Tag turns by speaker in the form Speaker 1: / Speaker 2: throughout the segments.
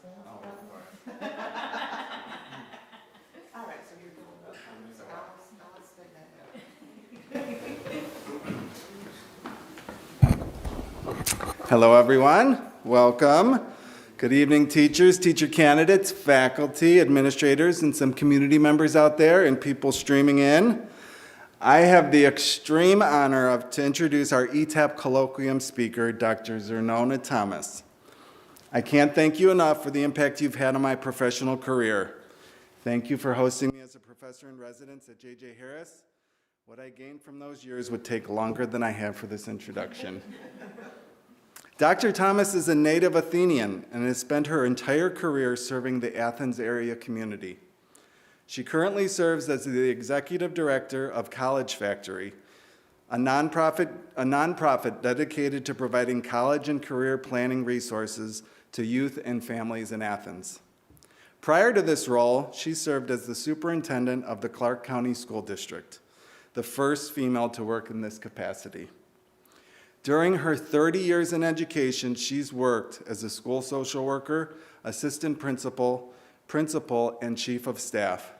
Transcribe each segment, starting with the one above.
Speaker 1: Oh,
Speaker 2: All right, so you're doing well. So I'll spin that up.
Speaker 1: Hello, everyone. Welcome. Good evening, teachers, teacher candidates, faculty, administrators, and some community members out there and people streaming in. I have the extreme honor to introduce our ETAP colloquium speaker, Dr. Zernona Thomas. I can't thank you enough for the impact you've had on my professional career. Thank you for hosting me as a professor in residence at J.J. Harris. What I gained from those years would take longer than I have for this introduction. Dr. Thomas is a native Athenian and has spent her entire career serving the Athens area community. She currently serves as the executive director of College Factory, a nonprofit dedicated to providing college and career planning resources to youth and families in Athens. Prior to this role, she served as the superintendent of the Clark County School District, the first female to work in this capacity. During her 30 years in education, she's worked as a school social worker, assistant principal, and chief of staff.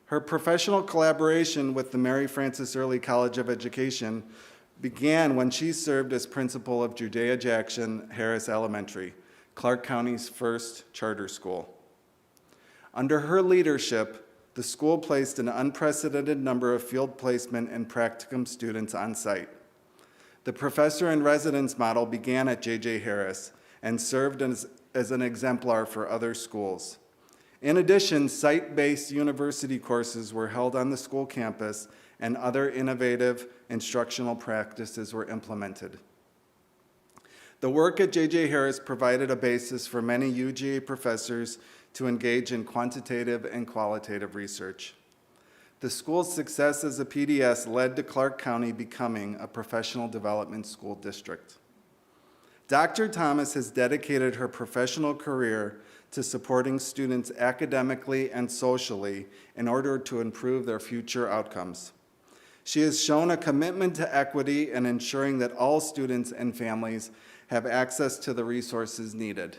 Speaker 1: Her professional collaboration with the Mary Frances Early College of Education began when she served as principal of Judea Jackson Harris Elementary, Clark County's first charter school. Under her leadership, the school placed an unprecedented number of field placement and practicum students on site. The professor in residence model began at J.J. Harris and served as an exemplar for other schools. In addition, site-based university courses were held on the school campus and other innovative instructional practices were implemented. The work at J.J. Harris provided a basis for many UGA professors to engage in quantitative and qualitative research. The school's success as a PDS led to Clark County becoming a professional development school district. Dr. Thomas has dedicated her professional career to supporting students academically and socially in order to improve their future outcomes. She has shown a commitment to equity and ensuring that all students and families have access to the resources needed.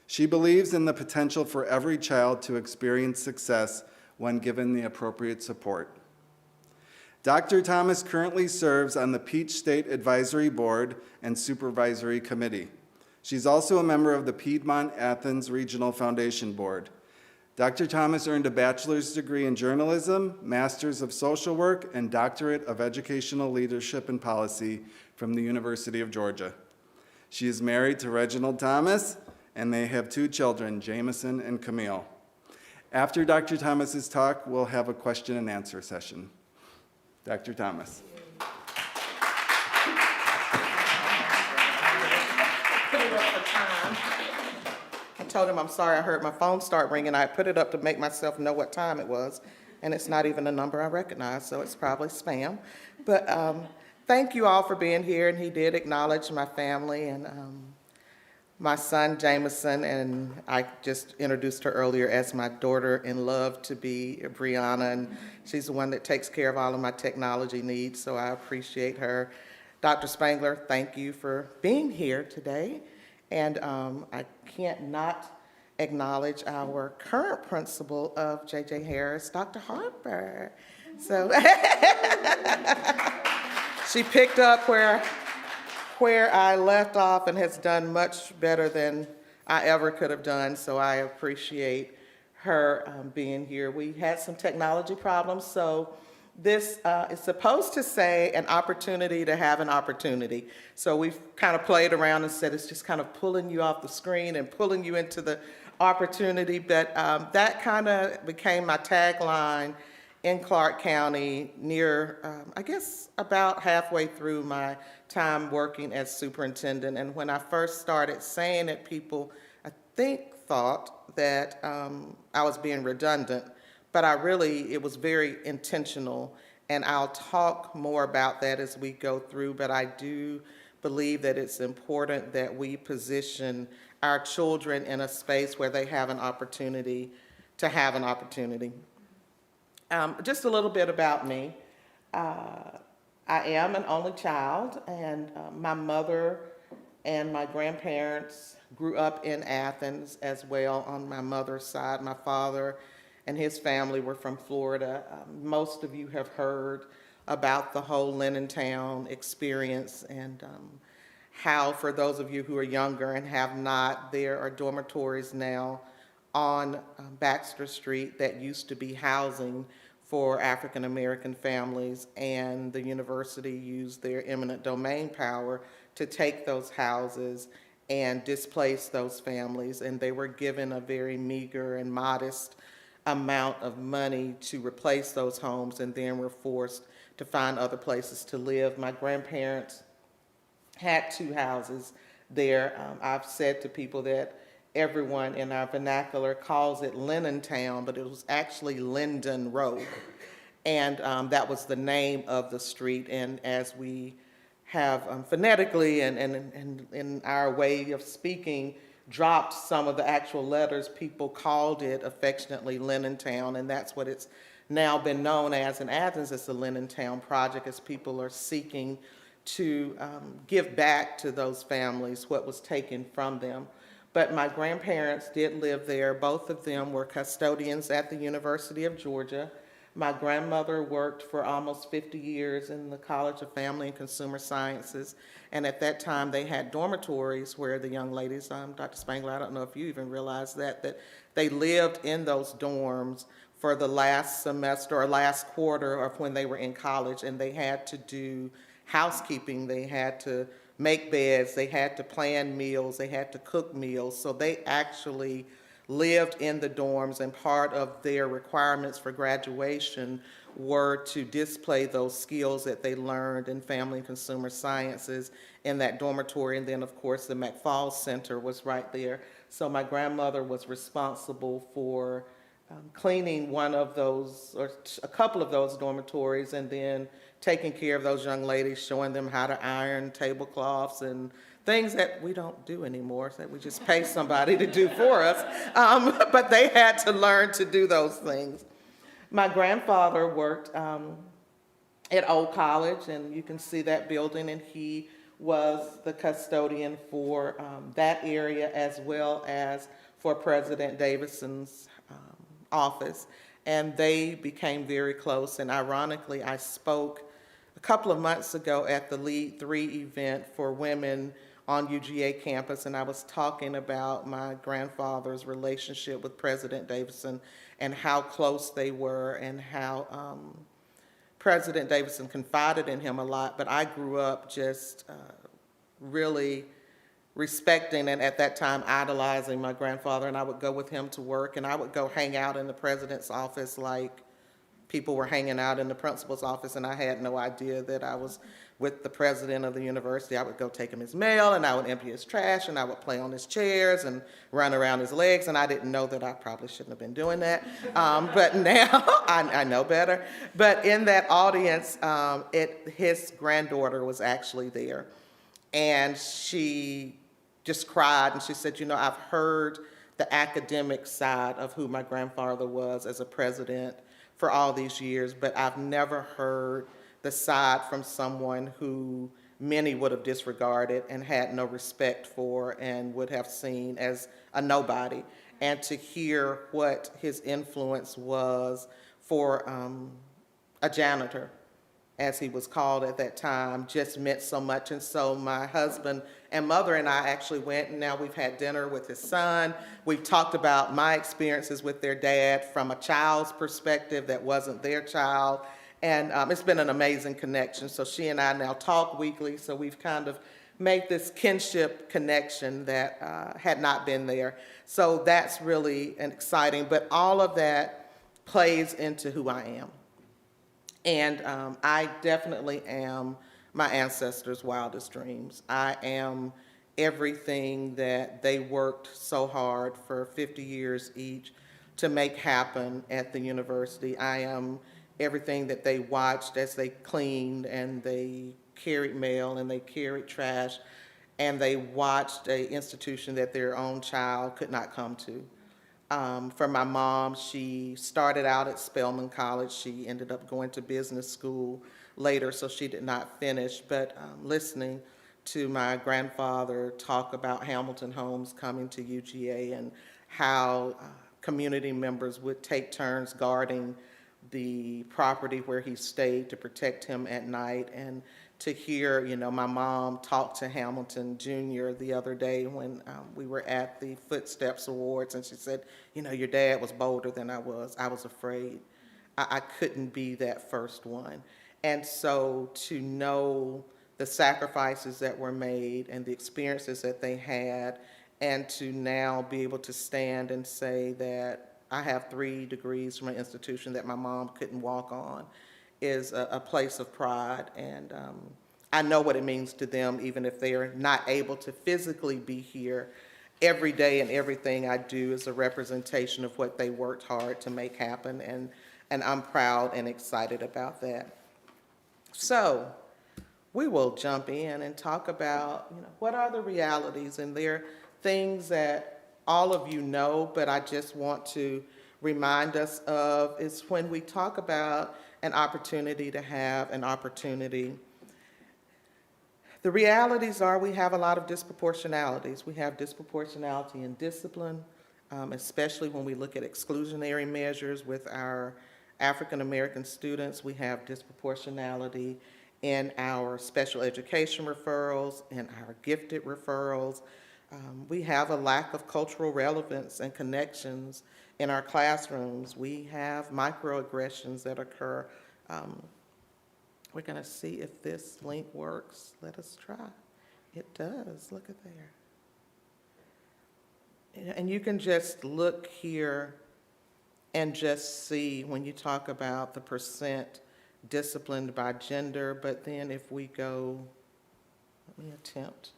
Speaker 1: She believes in the potential for every child to experience success when given the appropriate support. Dr. Thomas currently serves on the Peach State Advisory Board and Supervisory Committee. She's also a member of the Piedmont Athens Regional Foundation Board. Dr. Thomas earned a bachelor's degree in journalism, master's of social work, and doctorate of educational leadership and policy from the University of Georgia. She is married to Reginald Thomas, and they have 2 children, Jameson and Camille. After Dr. Thomas's talk, we'll have a question and answer session. Dr. Thomas.
Speaker 2: Put it up for time. I told him I'm sorry I heard my phone start ringing. I put it up to make myself know what time it was, and it's not even a number I recognize, so it's probably spam. But thank you all for being here, and he did acknowledge my family and my son, Jameson, and I just introduced her earlier as my daughter-in-law to be Brianna, and she's the one that takes care of all of my technology needs, so I appreciate her. Dr. Spangler, thank you for being here today, and I can't not acknowledge our current principal of J.J. Harris, Dr. Harper. So she picked up where I left off and has done much better than I ever could have done, so I appreciate her being here. We had some technology problems, so this is supposed to say an opportunity to have an opportunity. So we've kind of played around and said it's just kind of pulling you off the screen and pulling you into the opportunity, but that kind of became my tagline in Clark County near, I guess, about halfway through my time working as superintendent. And when I first started saying it, people, I think, thought that I was being redundant, but it was very intentional. And I'll talk more about that as we go through, but I do believe that it's important that we position our children in a space where they have an opportunity to have an opportunity. Just a little bit about me. I am an only child, and my mother And my grandparents grew up in Athens as well on my mother's side. My father and his family were from Florida. Most of you have heard about the whole Lennon experience and how, for those of you who are younger and have not, there are dormitories now on Baxter Street that used to be housing for African American families, and the university used their eminent domain power to take those houses and displace those families, and they were given a very meager and modest amount of money to replace those homes, and then were forced to find other places to live. My grandparents had 2 houses there. I've said to people that everyone in our vernacular calls it Lennon Town, but it was actually Linden Road. And that was the name of the street. And as we have phonetically and in our way of speaking, dropped some of the actual letters, people called it affectionately Lennon Town, and that's what it's now been known as in Athens, as the Lennon Town Project, as people are seeking to give back to those families what was taken from them. But my grandparents did live there. Both of them were custodians at the University of Georgia. My grandmother worked for almost 50 years in the College of Family and Consumer Sciences, and at that time they had dormitories where the young ladies, Dr. Spangler, I don't know if you even realized that they lived in those dorms for the last semester or last quarter of when they were in college, and they had to do housekeeping, they had to make beds, they had to plan meals, they had to cook meals. So they actually lived in the dorms, and part of their requirements for graduation were to display those skills that they learned in family and consumer sciences in that dormitory. And then, of course, the McFall Center was right there. So my grandmother was responsible for cleaning one of those, or a couple of those dormitories, and then taking care of those young ladies, showing them how to iron tablecloths and things that we don't do anymore, that we just pay somebody to do for us. But they had to learn to do those things. My grandfather worked at Old College, and you can see that building, and he was the custodian for that area as well as for President Davidson's office. And they became very close, and ironically, I spoke a couple of months ago at the Lead 3 event for women on UGA campus, and I was talking about my grandfather's relationship with President Davidson and how close they were, and how President Davidson confided in him a lot. But I grew up just really respecting and at that time idolizing my grandfather, and I would go with him to work, and I would go hang out in the president's office like people were hanging out in the principal's office, and I had no idea that I was with the president of the university. I would go take him his mail, and I would empty his trash, and I would play on his chairs and run around his legs, and I didn't know that I probably shouldn't have been doing that. But now I know better. But in that audience, his granddaughter was actually there, and she just cried, and she said, you know, I've heard the academic side of who my grandfather was as a president for all these years, but I've never heard the side from someone who many would have disregarded and had no respect for and would have seen as a nobody. And to hear what his influence was for a janitor, as he was called at that time, just meant so much. And so my husband and mother and I actually went, and now we've had dinner with his son. We've talked about my experiences with their dad from a child's perspective that wasn't their child. And it's been an amazing connection. So she and I now talk weekly, so we've kind of made this kinship connection that had not been there. So that's really exciting, but all of that plays into who I am. And I definitely am my ancestors' wildest dreams. I am everything that they worked so hard for 50 years each to make happen at the university. I am everything that they watched as they cleaned and they carried mail and they carried trash, and they watched an institution that their own child could not come to. For my mom, she started out at Spelman College. She ended up going to business school later, so she did not finish. But listening to my grandfather talk about Hamilton Homes coming to UGA and how community members would take turns guarding the property where he stayed to protect him at night, and to hear, my mom talk to Hamilton Jr. the other day when we were at the Footsteps Awards, and she said, your dad was bolder than I was. I was afraid. I couldn't be that first one. And so to know the sacrifices that were made and the experiences that they had, and to now be able to stand and say that I have 3 degrees from an institution that my mom couldn't walk on, is a place of pride. And I know what it means to them, even if they are not able to physically be here. Every day and everything I do is a representation of what they worked hard to make happen, and I'm proud and excited about that. So we will jump in and talk about, what are the realities, and there are things that all of you know, but I just want to remind us of, is when we talk about an opportunity to have an opportunity. The realities are we have a lot of disproportionalities. We have disproportionality in discipline, especially when we look at exclusionary measures with our African American students. We have disproportionality in our special education referrals, in our gifted referrals. We have a lack of cultural relevance and connections in our classrooms. We have microaggressions that occur. We're going to see if this link works. Let us try. It does. Look at there. And you can just look here and just see when you talk about the percent disciplined by gender, but then if we go, let me attempt.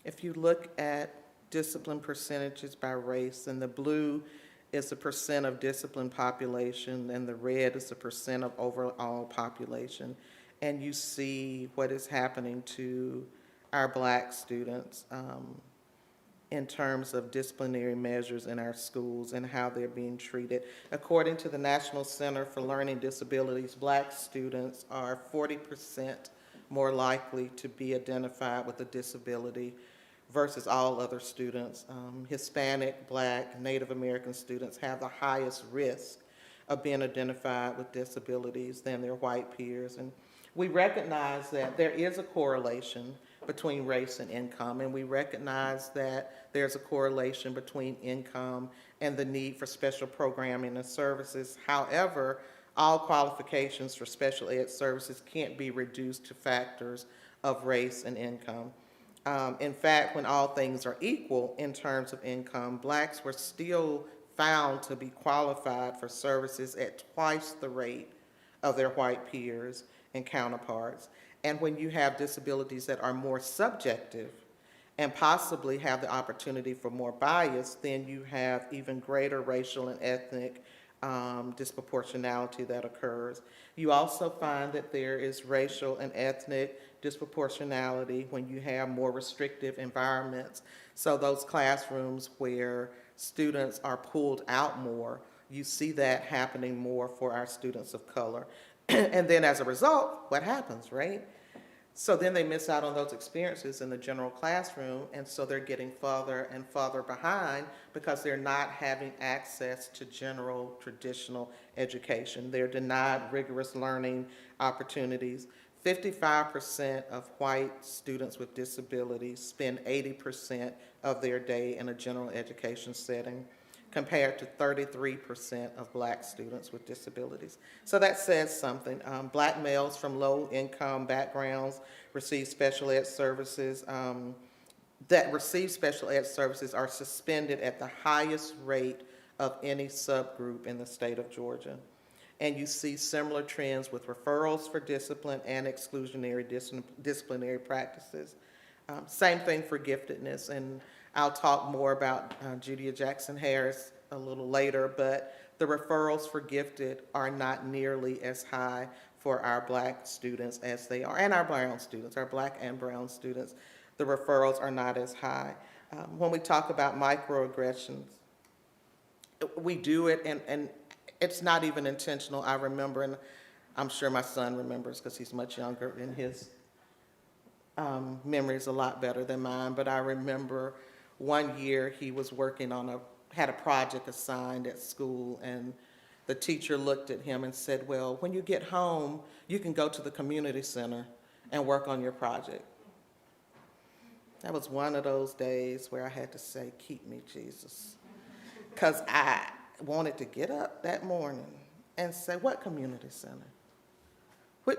Speaker 2: If you look at discipline percentages by race, and the blue is the percent of disciplined population, and the red is the percent of overall population, and you see what is happening to our Black students in terms of disciplinary measures in our schools and how they're being treated. According to the National Center for Learning Disabilities, Black students are 40% more likely to be identified with a disability versus all other students. Hispanic, Black, Native American students have the highest risk of being identified with disabilities than their white peers. And we recognize that there is a correlation between race and income, and we recognize that there's a correlation between income and the need for special programming and services. However, all qualifications for special ed services can't be reduced to factors of race and income. In fact, when all things are equal in terms of income, Blacks were still found to be qualified for services at twice the rate of their white peers and counterparts. And when you have disabilities that are more subjective and possibly have the opportunity for more bias, then you have even greater racial and ethnic disproportionality that occurs. You also find that there is racial and ethnic disproportionality when you have more restrictive environments. So those classrooms where students are pulled out more, you see that happening more for our students of color. And then as a result, what happens, right? So then they miss out on those experiences in the general classroom, and so they're getting farther and farther behind because they're not having access to general traditional education. They're denied rigorous learning opportunities. 55% of white students with disabilities spend 80% of their day in a general education setting, compared to 33% of Black students with disabilities. So that says something. Black males from low-income backgrounds receive special ed services. That receive special ed services are suspended at the highest rate of any subgroup in the state of Georgia. And you see similar trends with referrals for discipline and exclusionary disciplinary practices. Same thing for giftedness, and I'll talk more about Judia Jackson Harris a little later, but the referrals for gifted are not nearly as high for our Black students as they are, and our brown students, our Black and brown students. The referrals are not as high. When we talk about microaggressions, we do it, and it's not even intentional. I remember, and I'm sure my son remembers because he's much younger and his memory is a lot better than mine. But I remember one year he was working on had a project assigned at school, and the teacher looked at him and said, well, when you get home, you can go to the community center and work on your project. That was one of those days where I had to say, keep me, Jesus. Because I wanted to get up that morning and say, what community center?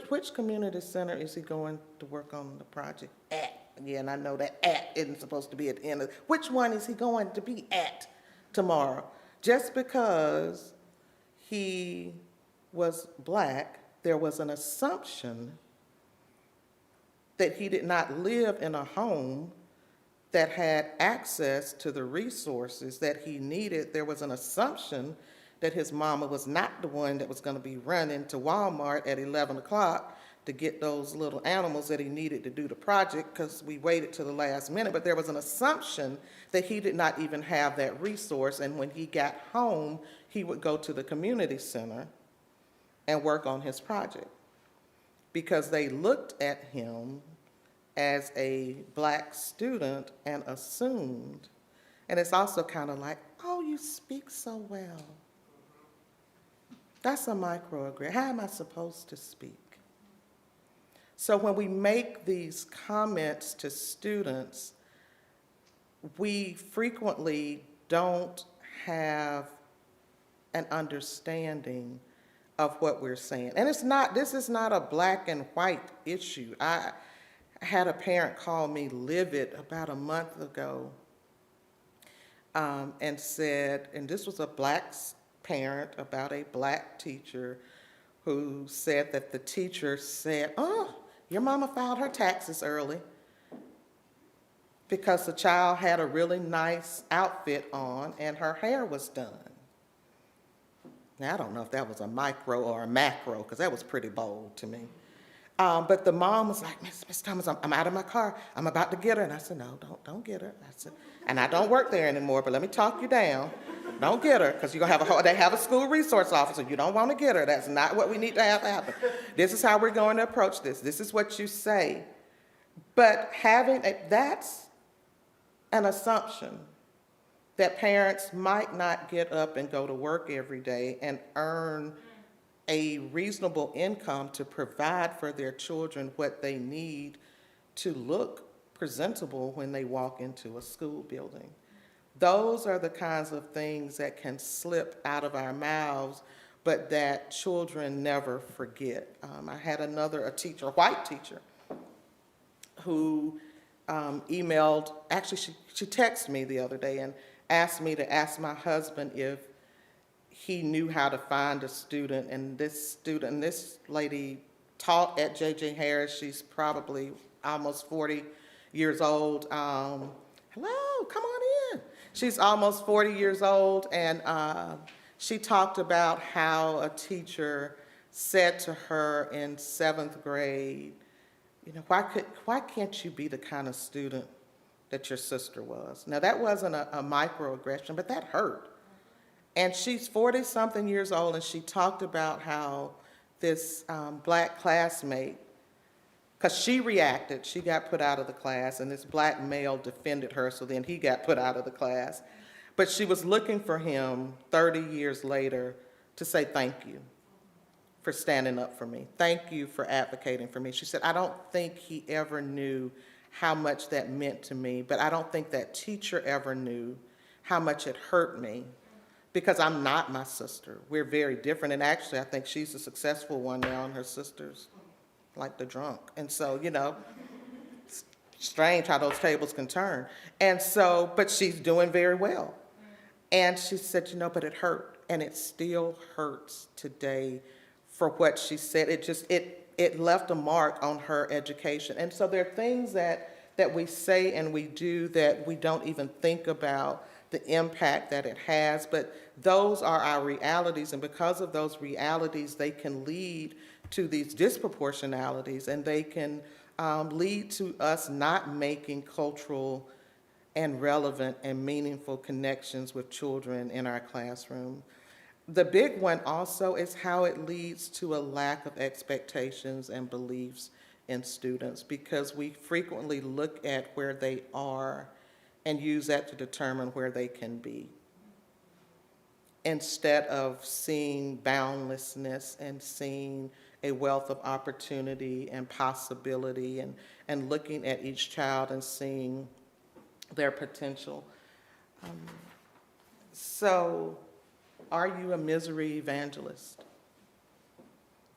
Speaker 2: Which community center is he going to work on the project at? Yeah, and I know that at isn't supposed to be at the end of, which one is he going to be at tomorrow? Just because he was black, there was an assumption that he did not live in a home that had access to the resources that he needed. There was an assumption that his mama was not the one that was going to be running to Walmart at 11 o'clock to get those little animals that he needed to do the project, because we waited to the last minute. But there was an assumption that he did not even have that resource, and when he got home, he would go to the community center and work on his project, because they looked at him as a black student and assumed, and it's also kind of like, oh, you speak so well. That's a microaggression. How am I supposed to speak? So when we make these comments to students, we frequently don't have an understanding of what we're saying. And this is not a black and white issue. I had a parent call me livid about a month ago and said, and this was a black parent about a black teacher who said that the teacher said, oh, your mama filed her taxes early because the child had a really nice outfit on and her hair was done. Now, I don't know if that was a micro or a macro, because that was pretty bold to me. But the mom was like, Miss Thomas, I'm out of my car. I'm about to get her. And I said, no, don't get her. I said, and I don't work there anymore, but let me talk you down. Don't get her, because you're going to have they have a school resource officer. You don't want to get her. That's not what we need to have happen. This is how we're going to approach this. This is what you say. But that's an assumption that parents might not get up and go to work every day and earn a reasonable income to provide for their children what they need to look presentable when they walk into a school building. Those are the kinds of things that can slip out of our mouths, but that children never forget. I had a teacher, a white teacher, who emailed, actually she texted me the other day and asked me to ask my husband if he knew how to find a student. And this lady taught at J.J. Harris. She's probably almost 40 years old. Hello, come on in. She's almost 40 years old, and she talked about how a teacher said to her in 7th grade, you know, why can't you be the kind of student that your sister was? Now, that wasn't a microaggression, but that hurt. And she's 40-something years old, and she talked about how this black classmate, because she reacted, she got put out of the class, and this black male defended her, so then he got put out of the class. But she was looking for him 30 years later to say thank you for standing up for me. Thank you for advocating for me. She said, I don't think he ever knew how much that meant to me, but I don't think that teacher ever knew how much it hurt me, because I'm not my sister. We're very different, and actually I think she's a successful one now, and her sister's like the drunk. And so, you know, it's strange how those tables can turn. And so, but she's doing very well. And she said, you know, but it hurt, and it still hurts today for what she said. It left a mark on her education. And so there are things that we say and we do that we don't even think about the impact that it has, but those are our realities, and because of those realities, they can lead to these disproportionalities, and they can lead to us not making cultural and relevant and meaningful connections with children in our classroom. The big one also is how it leads to a lack of expectations and beliefs in students, because we frequently look at where they are and use that to determine where they can be, instead of seeing boundlessness and seeing a wealth of opportunity and possibility, and looking at each child and seeing their potential. So, are you a misery evangelist?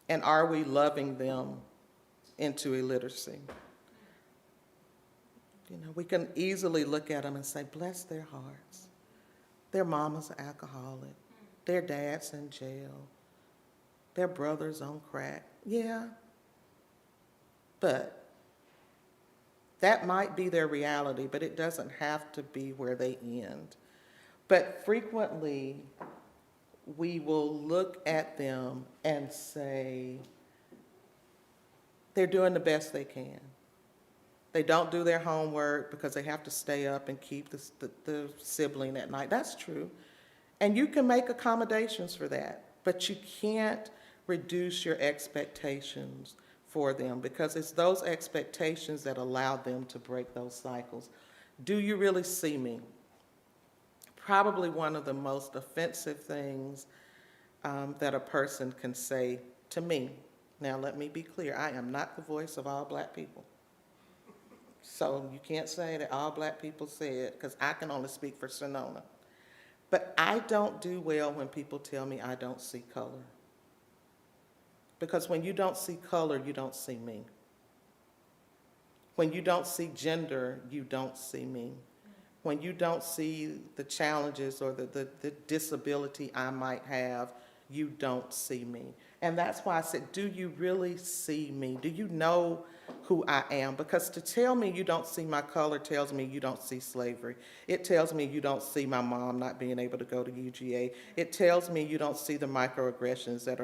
Speaker 2: And are we loving them into illiteracy? You know, we can easily look at them and say, bless their hearts. Their mama's an alcoholic. Their dad's in jail. Their brother's on crack. Yeah. But that might be their reality, but it doesn't have to be where they end. But frequently, we will look at them and say, they're doing the best they can. They don't do their homework because they have to stay up and keep the sibling at night. That's true. And you can make accommodations for that, but you can't reduce your expectations for them, because it's those expectations that allow them to break those cycles. Do you really see me? Probably one of the most offensive things that a person can say to me. Now, let me be clear. I am not the voice of all black people. So you can't say that all black people say it, because I can only speak for Sonoma. But I don't do well when people tell me I don't see color. Because when you don't see color, you don't see me. When you don't see gender, you don't see me. When you don't see the challenges or the disability I might have, you don't see me. And that's why I said, do you really see me? Do you know who I am? Because to tell me you don't see my color tells me you don't see slavery. It tells me you don't see my mom not being able to go to UGA. It tells me you don't see the microaggressions that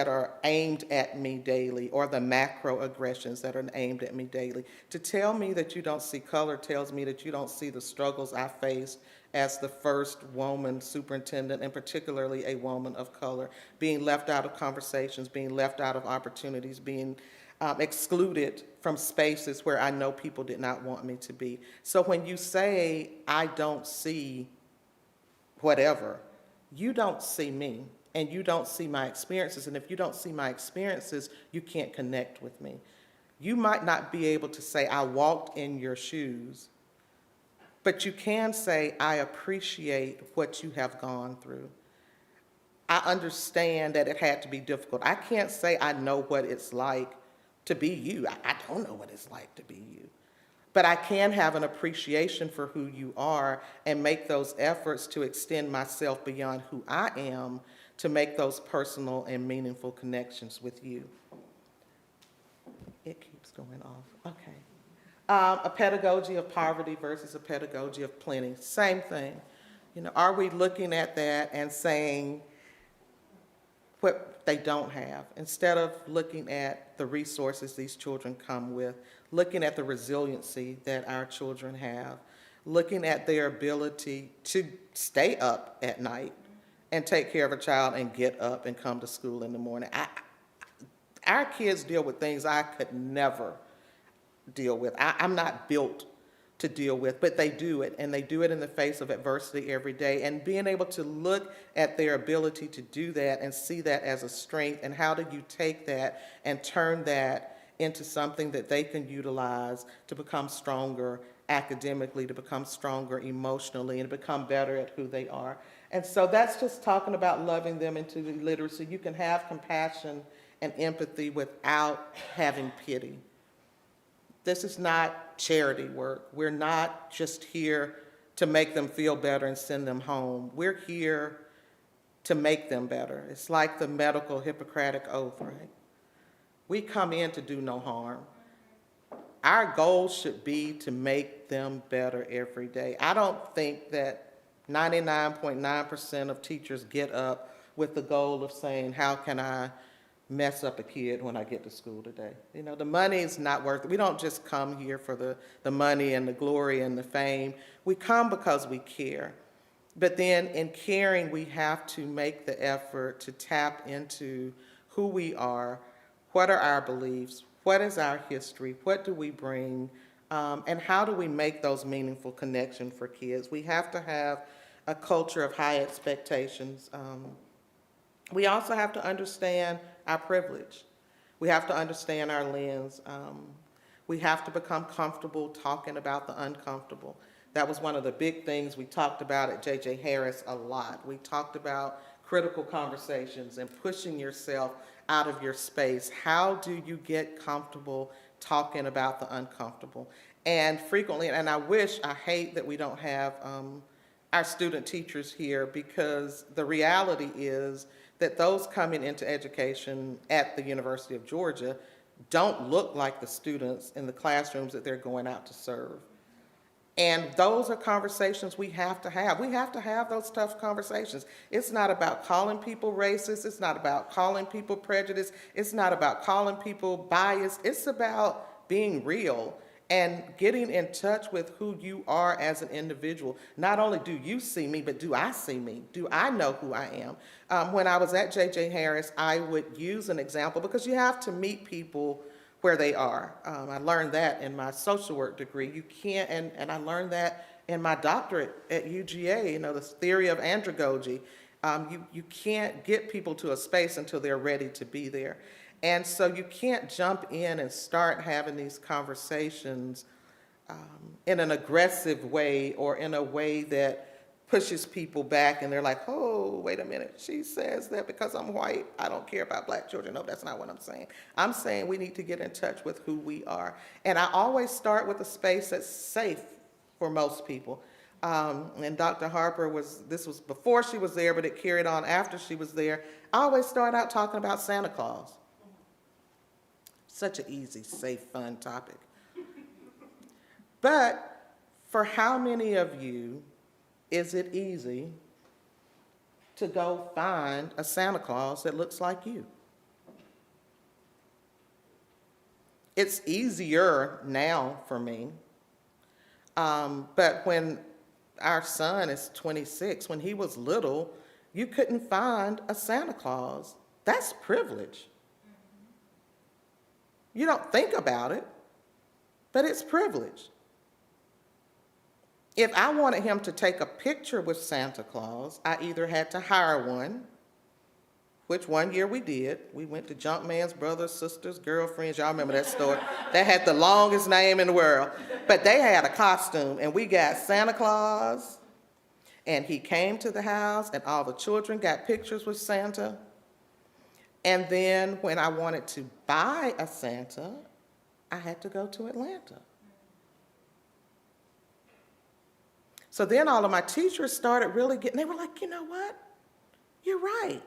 Speaker 2: are aimed at me daily, or the macroaggressions that are aimed at me daily. To tell me that you don't see color tells me that you don't see the struggles I faced as the first woman superintendent, and particularly a woman of color, being left out of conversations, being left out of opportunities, being excluded from spaces where I know people did not want me to be. So when you say, I don't see whatever, you don't see me, and you don't see my experiences. And if you don't see my experiences, you can't connect with me. You might not be able to say, I walked in your shoes, but you can say, I appreciate what you have gone through. I understand that it had to be difficult. I can't say I know what it's like to be you. I don't know what it's like to be you. But I can have an appreciation for who you are and make those efforts to extend myself beyond who I am to make those personal and meaningful connections with you. It keeps going off. Okay. A pedagogy of poverty versus a pedagogy of plenty. Same thing. You know, are we looking at that and saying what they don't have, instead of looking at the resources these children come with, looking at the resiliency that our children have, looking at their ability to stay up at night and take care of a child and get up and come to school in the morning. Our kids deal with things I could never deal with. I'm not built to deal with, but they do it, and they do it in the face of adversity every day. And being able to look at their ability to do that and see that as a strength, and how do you take that and turn that into something that they can utilize to become stronger academically, to become stronger emotionally, and become better at who they are. And so that's just talking about loving them into literacy. You can have compassion and empathy without having pity. This is not charity work. We're not just here to make them feel better and send them home. We're here to make them better. It's like the medical Hippocratic Oath, right? We come in to do no harm. Our goal should be to make them better every day. I don't think that 99.9% of teachers get up with the goal of saying, how can I mess up a kid when I get to school today? You know, the money is not worth it. We don't just come here for the money and the glory and the fame. We come because we care. But then in caring, we have to make the effort to tap into who we are, what are our beliefs, what is our history, what do we bring, and how do we make those meaningful connections for kids. We have to have a culture of high expectations. We also have to understand our privilege. We have to understand our lens. We have to become comfortable talking about the uncomfortable. That was one of the big things we talked about at J.J. Harris a lot. We talked about critical conversations and pushing yourself out of your space. How do you get comfortable talking about the uncomfortable? And frequently, and I hate that we don't have our student teachers here, because the reality is that those coming into education at the University of Georgia don't look like the students in the classrooms that they're going out to serve. And those are conversations we have to have. We have to have those tough conversations. It's not about calling people racist. It's not about calling people prejudiced. It's not about calling people biased. It's about being real and getting in touch with who you are as an individual. Not only do you see me, but do I see me? Do I know who I am? When I was at J.J. Harris, I would use an example, because you have to meet people where they are. I learned that in my social work degree. You can't, and I learned that in my doctorate at UGA, the theory of andragogy. You can't get people to a space until they're ready to be there. And so you can't jump in and start having these conversations in an aggressive way, or in a way that pushes people back and they're like, oh, wait a minute, she says that because I'm white, I don't care about black children. No, that's not what I'm saying. I'm saying we need to get in touch with who we are. And I always start with a space that's safe for most people. And Dr. Harper this was before she was there, but it carried on after she was there. I always start out talking about Santa Claus. Such an easy, safe, fun topic. But for how many of you is it easy to go find a Santa Claus that looks like you? It's easier now for me. But when our son is 26, when he was little, you couldn't find a Santa Claus. That's privilege. You don't think about it, but it's privilege. If I wanted him to take a picture with Santa Claus, I either had to hire one, which one year we did. We went to Jumpman's brothers, sisters, girlfriends. Y'all remember that story? They had the longest name in the world. But they had a costume, and we got Santa Claus, and he came to the house, and all the children got pictures with Santa. And then when I wanted to buy a Santa, I had to go to Atlanta. So then all of my teachers started really they were like, you know what? You're right.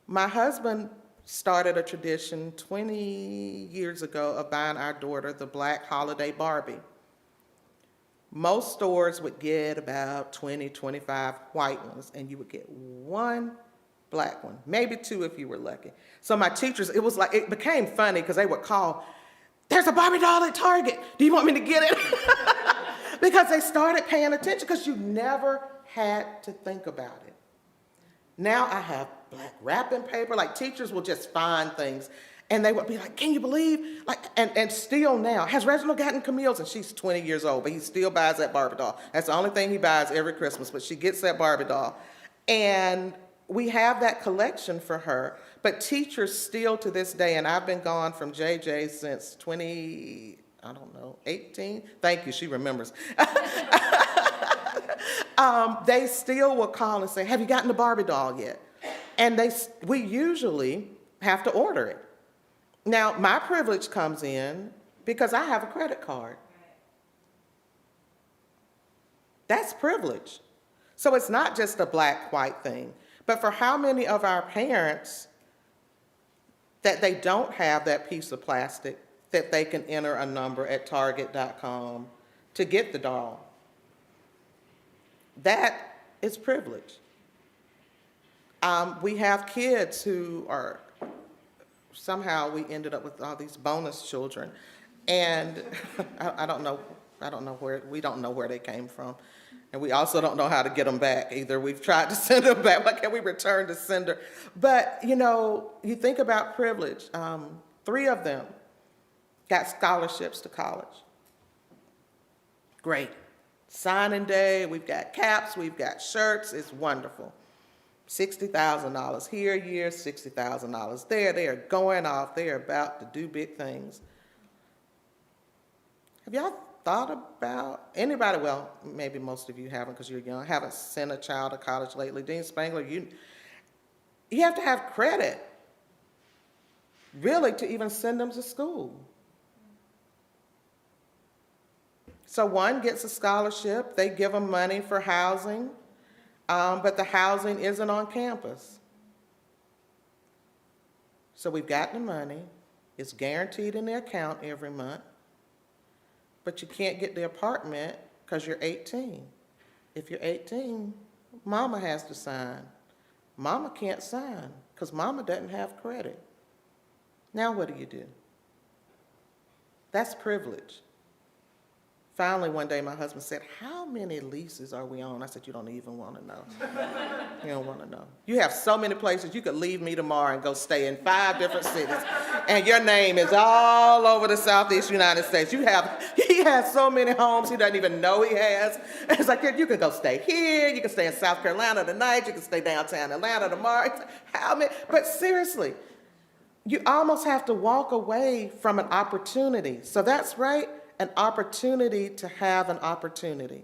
Speaker 2: My husband started a tradition 20 years ago of buying our daughter the black holiday Barbie. Most stores would get about 20, 25 white ones, and you would get one black one, maybe two if you were lucky. So my teachers, it became funny because they would call, there's a Barbie doll at Target. Do you want me to get it? Because they started paying attention, because you never had to think about it. Now I have black wrapping paper. Like, teachers will just find things, and they would be like, can you believe? And still now, has Reginald gotten Camille's? And she's 20 years old, but he still buys that Barbie doll. That's the only thing he buys every Christmas, but she gets that Barbie doll. And we have that collection for her, but teachers still to this day, and I've been gone from JJ since 18? Thank you, she remembers. They still will call and say, have you gotten the Barbie doll yet? And we usually have to order it. Now, my privilege comes in because I have a credit card. That's privilege. So it's not just a black-white thing. But for how many of our parents that they don't have that piece of plastic that they can enter a number at Target.com to get the doll? That is privilege. We have kids who are, somehow we ended up with all these bonus children, and we don't know where they came from. And we also don't know how to get them back either. We've tried to send them back. Why can't we return to sender? But, you know, you think about privilege. 3 of them got scholarships to college. Great. Signing day, we've got caps, we've got shirts. It's wonderful. $60,000 here a year, $60,000 there. They are going off. They are about to do big things. Have y'all thought about, anybody, well, maybe most of you haven't because you're young, haven't sent a child to college lately. Dean Spangler, you have to have credit, really, to even send them to school. So one gets a scholarship, they give them money for housing, but the housing isn't on campus. So we've got the money, it's guaranteed in their account every month, but you can't get the apartment because you're 18. If you're 18, mama has to sign. Mama can't sign because mama doesn't have credit. Now what do? That's privilege. Finally, one day, my husband said, how many leases are we on? I said, you don't even want to know. You don't want to know. You have so many places. You could leave me tomorrow and go stay in 5 different cities, and your name is all over the Southeast United States. He has so many homes he doesn't even know he has. It's like, you can go stay here. You can stay in South Carolina tonight. You can stay downtown Atlanta tomorrow. How many? But seriously, you almost have to walk away from an opportunity. So that's right. An opportunity to have an opportunity.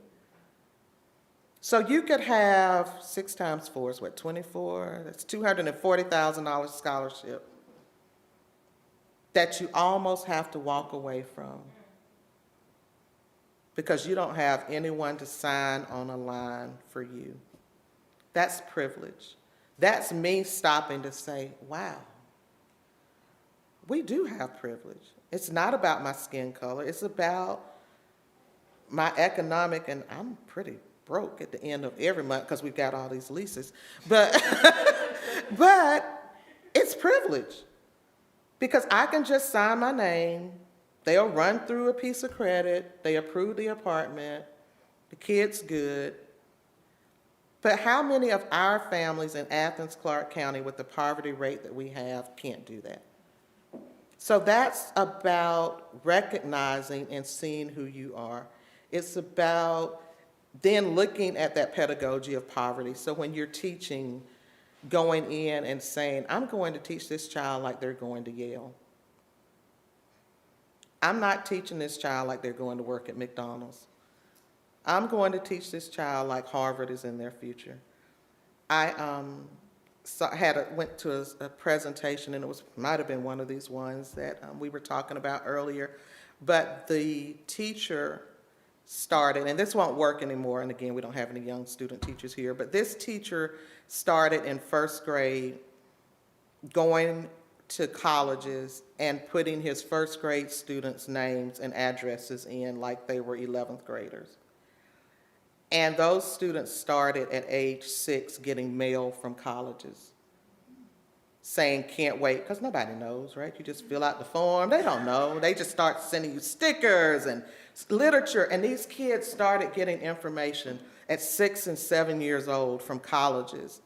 Speaker 2: So you could have 6 times 4 is what, 24? That's $240,000 scholarship that you almost have to walk away from because you don't have anyone to sign on a line for you. That's privilege. That's me stopping to say, wow, we do have privilege. It's not about my skin color. It's about my economic, and I'm pretty broke at the end of every month because we've got all these leases. But, but it's privilege because I can just sign my name. They'll run through a piece of credit. They approve the apartment. The kid's good. But how many of our families in Athens, Clarke County with the poverty rate that we have can't do that? So that's about recognizing and seeing who you are. It's about then looking at that pedagogy of poverty. So when you're teaching, going in and saying, I'm going to teach this child like they're going to Yale. I'm not teaching this child like they're going to work at McDonald's. I'm going to teach this child like Harvard is in their future. I went to a presentation, and it might have been one of these ones that we were talking about earlier, but the teacher started, and this won't work anymore, and again, we don't have any young student teachers here, but this teacher started in 1st grade going to colleges and putting his 1st grade students' names and addresses in like they were 11th graders. And those students started at age 6 getting mail from colleges saying, can't wait, because nobody knows, right? You just fill out the form. They don't know. They just start sending you stickers and literature. And these kids started getting information at 6 and 7 years old from colleges.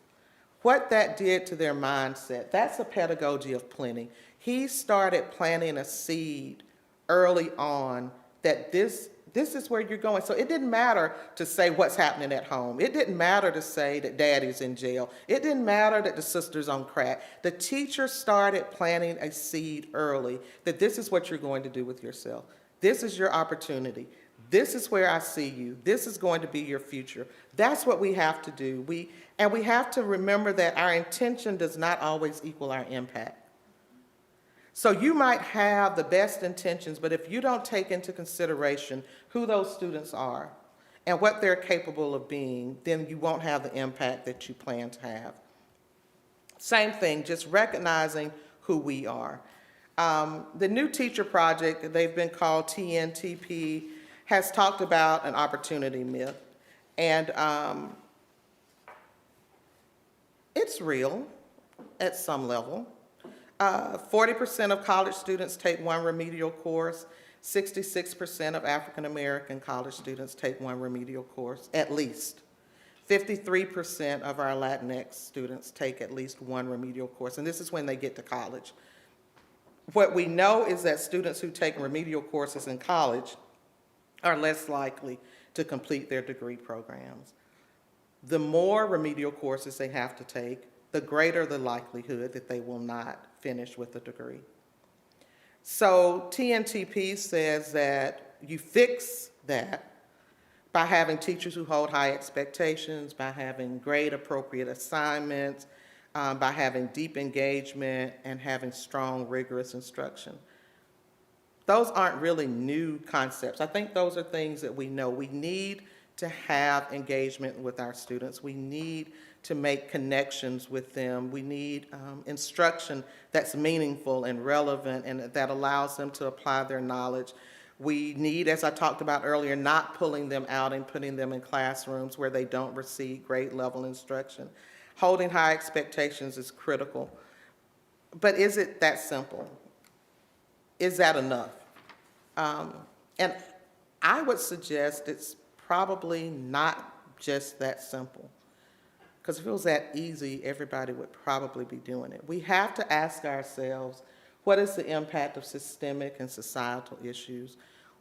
Speaker 2: What that did to their mindset, that's a pedagogy of plenty. He started planting a seed early on that this is where you're going. So it didn't matter to say what's happening at home. It didn't matter to say that daddy's in jail. It didn't matter that the sister's on crack. The teacher started planting a seed early that this is what you're going to do with yourself. This is your opportunity. This is where I see you. This is going to be your future. That's what we have to do. We have to remember that our intention does not always equal our impact. So you might have the best intentions, but if you don't take into consideration who those students are and what they're capable of being, then you won't have the impact that you plan to have. Same thing, just recognizing who we are. The new teacher project, they've been called TNTP, has talked about an opportunity myth. And it's real at some level. 40% of college students take one remedial course. 66% of African American college students take one remedial course, at least. 53% of our Latinx students take at least one remedial course, and this is when they get to college. What we know is that students who take remedial courses in college are less likely to complete their degree programs. The more remedial courses they have to take, the greater the likelihood that they will not finish with a degree. So TNTP says that you fix that by having teachers who hold high expectations, by having grade-appropriate assignments, by having deep engagement, and having strong, rigorous instruction. Those aren't really new concepts. I think those are things that we know. We need to have engagement with our students. We need to make connections with them. We need instruction that's meaningful and relevant and that allows them to apply their knowledge. We need, as I talked about earlier, not pulling them out and putting them in classrooms where they don't receive grade level instruction. Holding high expectations is critical. But is it that simple? Is that enough? And I would suggest it's probably not just that simple. Because if it was that easy, everybody would probably be doing it. We have to ask ourselves, what is the impact of systemic and societal issues?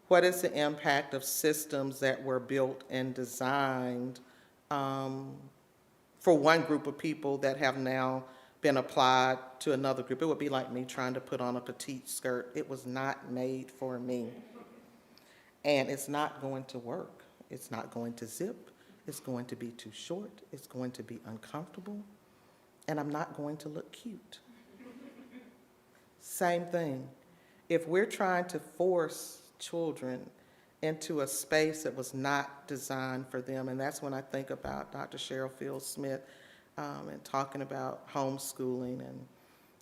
Speaker 2: What is the impact of systems that were built and designed for one group of people that have now been applied to another group? It would be like me trying to put on a petite skirt. It was not made for me. And it's not going to work. It's not going to zip. It's going to be too short. It's going to be uncomfortable. And I'm not going to look cute. Same thing. If we're trying to force children into a space that was not designed for them, and that's when I think about Dr. Cheryl Fields Smith and talking about homeschooling. And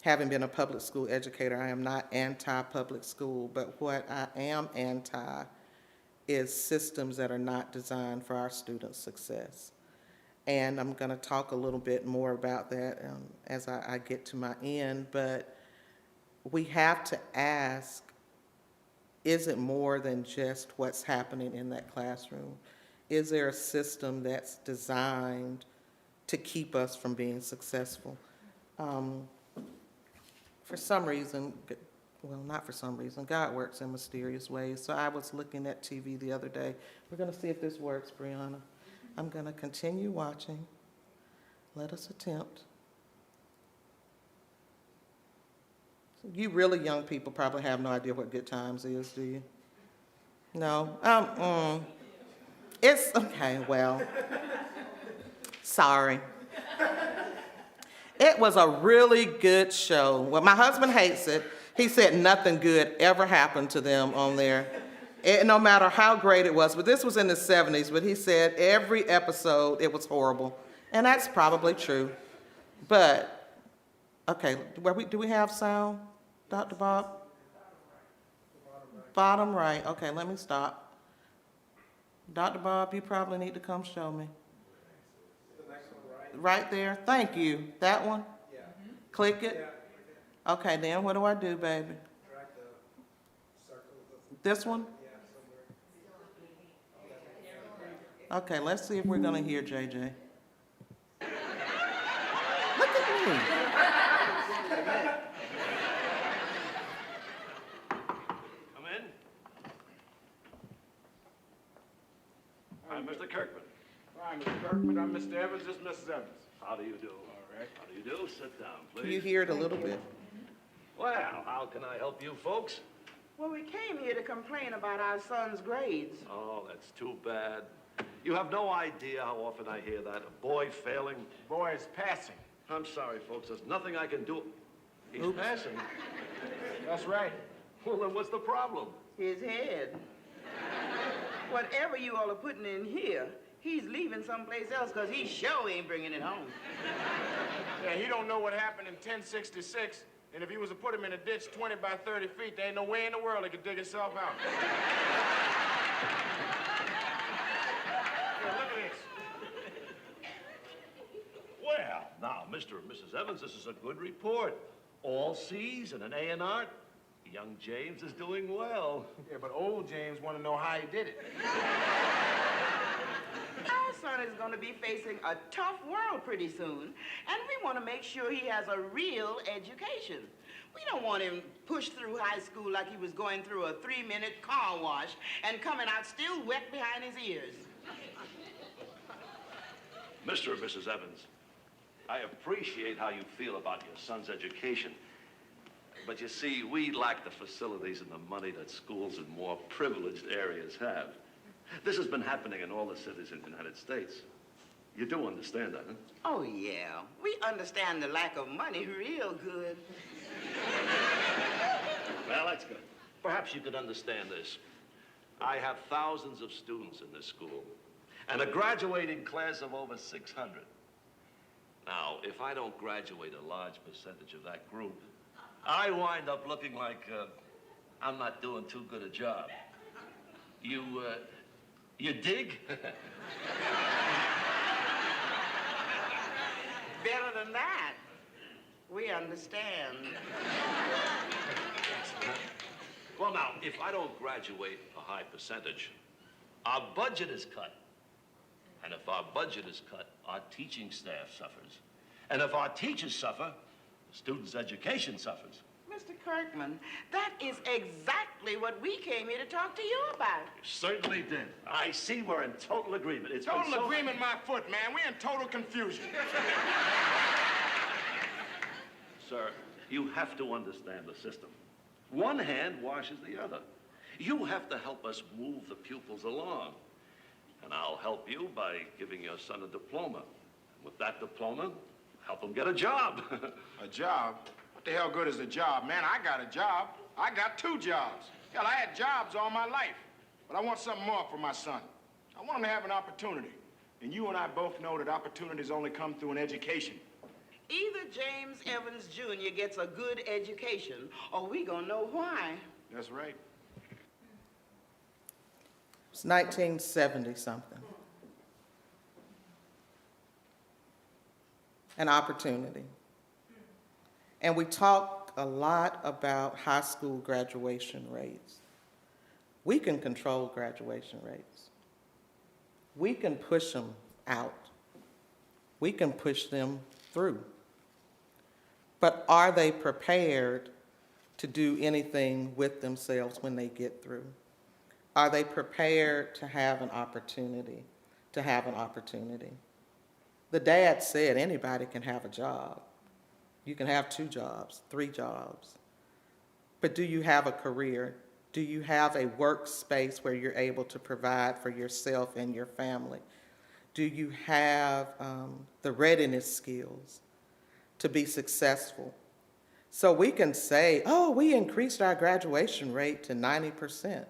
Speaker 2: having been a public school educator, I am not anti-public school, but what I am anti is systems that are not designed for our students' success. And I'm going to talk a little bit more about that as I get to my end, but we have to ask, is it more than just what's happening in that classroom? Is there a system that's designed to keep us from being successful? For some reason, well, not for some reason, God works in mysterious ways. So I was looking at TV the other day. We're going to see if this works, Brianna. I'm going to continue watching. Let us attempt. You really young people probably have no idea what Good Times is, do you? No? It's, okay, well, sorry. It was a really good show. Well, my husband hates it. He said nothing good ever happened to them on there, no matter how great it was. But this was in the 70s, but he said every episode it was horrible. And that's probably true. But, okay, do we have sound, Dr. Bob? Bottom right. Okay, let me stop. Dr. Bob, you probably need to come show me. Right there. Thank you. That one? Yeah. Click it? Yeah. Okay, then what do I do, baby? Drag the circle. This one? Yeah, okay, let's see if we're going to hear JJ. Look at me.
Speaker 3: Come in. Hi, Mr. Kirkman.
Speaker 4: Hi, Mr. Kirkman. I'm Mr. Evans. This is Mrs. Evans.
Speaker 3: How do you do?
Speaker 4: All right.
Speaker 3: How do you do? Sit down, please.
Speaker 2: Can you hear it a little bit?
Speaker 3: Well, how can I help you folks?
Speaker 5: Well, we came here to complain about our son's grades.
Speaker 3: Oh, that's too bad. You have no idea how often I hear that. A boy failing.
Speaker 4: Boy is passing.
Speaker 3: I'm sorry, folks. There's nothing I can do. He's passing.
Speaker 4: That's right.
Speaker 3: Well, then what's the problem?
Speaker 5: His head. Whatever you all are putting in here, he's leaving someplace else because he sure ain't bringing it home.
Speaker 4: Yeah, he don't know what happened in 1066, and if he was to put him in a ditch 20 by 30 feet, there ain't no way in the world he could dig himself out. Yeah, look at this.
Speaker 3: Well, now, Mr. and Mrs. Evans, this is a good report. All C's and an A in art. young James is doing well.
Speaker 4: Yeah, but old James want to know how he did it.
Speaker 5: Our son is going to be facing a tough world pretty soon, and we want to make sure he has a real education. We don't want him pushed through high school like he was going through a 3-minute car wash and coming out still wet behind his ears.
Speaker 3: Mr. and Mrs. Evans, I appreciate how you feel about your son's education. But you see, we lack the facilities and the money that schools in more privileged areas have. This has been happening in all the cities in the United States. You do understand that, huh?
Speaker 5: Oh, yeah. We understand the lack of money real good.
Speaker 3: Well, that's good. Perhaps you could understand this. I have thousands of students in this school and a graduating class of over 600. Now, if I don't graduate a large percentage of that group, I wind up looking like I'm not doing too good a job. You dig?
Speaker 5: Better than that. We understand.
Speaker 3: Well, now, if I don't graduate a high percentage, our budget is cut. And if our budget is cut, our teaching staff suffers. And if our teachers suffer, the students' education suffers.
Speaker 5: Mr. Kirkman, that is exactly what we came here to talk to you about.
Speaker 3: Certainly did. I see we're in total agreement. It's been
Speaker 4: Total
Speaker 3: so-
Speaker 4: agreement, my foot, man. We're in total confusion.
Speaker 3: Sir, you have to understand the system. One hand washes the other. You have to help us move the pupils along. And I'll help you by giving your son a diploma. With that diploma, help him get a job.
Speaker 4: A job? What the hell good is a job, man? I got a job. I got 2 jobs. Hell, I had jobs all my life. But I want something more for my son. I want him to have an opportunity. And you and I both know that opportunities only come through an education.
Speaker 5: Either James Evans Jr. gets a good education, or we gonna know why.
Speaker 4: That's right.
Speaker 2: It's 1970-something. An opportunity. And we talked a lot about high school graduation rates. We can control graduation rates. We can push them out. We can push them through. But are they prepared to do anything with themselves when they get through? Are they prepared to have an opportunity, The dad said anybody can have a job. You can have 2 jobs, 3 jobs. But do you have a career? Do you have a workspace where you're able to provide for yourself and your family? Do you have the readiness skills to be successful? So we can say, oh, we increased our graduation rate to 90%.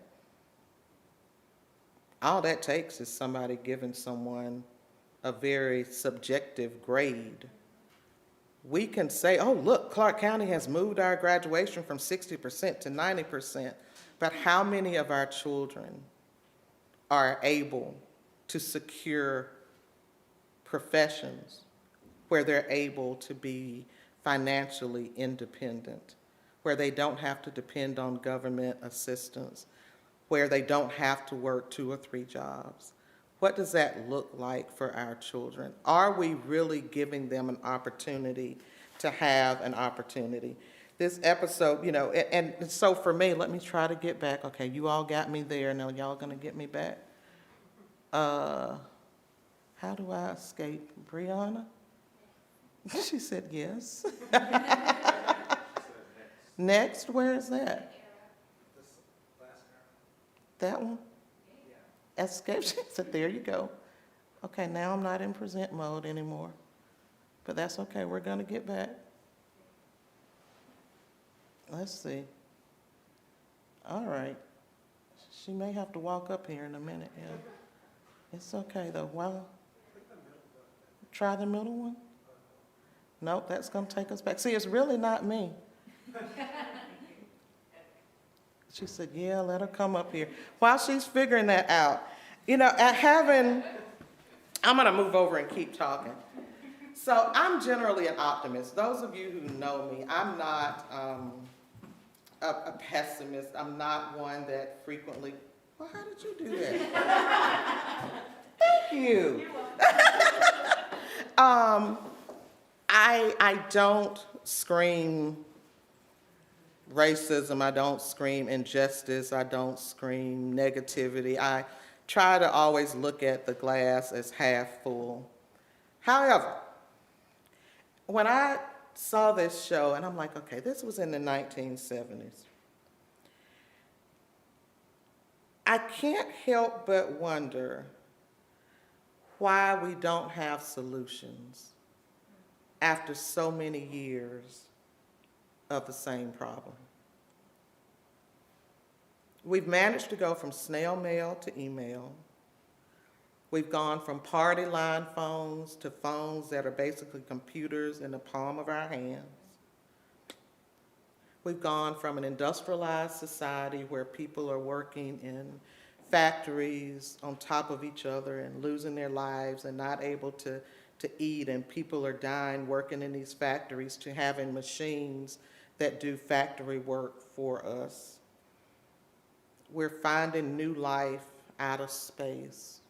Speaker 2: All that takes is somebody giving someone a very subjective grade. We can say, oh, look, Clark County has moved our graduation from 60% to 90%, but how many of our children are able to secure professions where they're able to be financially independent, where they don't have to depend on government assistance, where they don't have to work 2 or 3 jobs? What does that look like for our children? Are we really giving them an opportunity to have an opportunity? This episode, and so for me, let me try to get back. Okay, you all got me there. Now y'all gonna get me back? How do I escape? Brianna? She said yes. Next, where is that? That one? Escape, she said, there you go. Okay, now I'm not in present mode anymore. But that's okay, we're gonna get back. Let's see. All right. She may have to walk up here in a minute, yeah. It's okay though, well. Try the middle one? Nope, that's gonna take us back. See, it's really not me. She said, yeah, let her come up here. While she's figuring that out, I'm gonna move over and keep talking. So I'm generally an optimist. Those of you who know me, I'm not a pessimist. I'm not one that frequently, well, how did you do that? Thank you. I don't scream racism, I don't scream injustice, I don't scream negativity. I try to always look at the glass as half full. However, when I saw this show, and I'm like, okay, this was in the 1970s, I can't help but wonder why we don't have solutions after so many years of the same problem. We've managed to go from snail mail to email. We've gone from party line phones to phones that are basically computers in the palm of our hands. We've gone from an industrialized society where people are working in factories on top of each other and losing their lives and not able to eat, and people are dying working in these factories, to having machines that do factory work for us. We're finding new life out of space.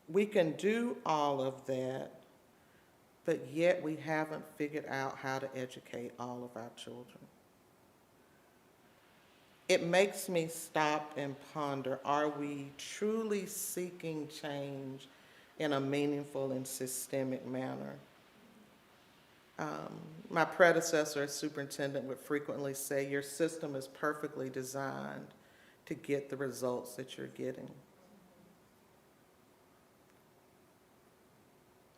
Speaker 2: We can do all of that, but yet we haven't figured out how to educate all of our children. It makes me stop and ponder, are we truly seeking change in a meaningful and systemic manner? My predecessor as superintendent would frequently say, your system is perfectly designed to get the results that you're getting.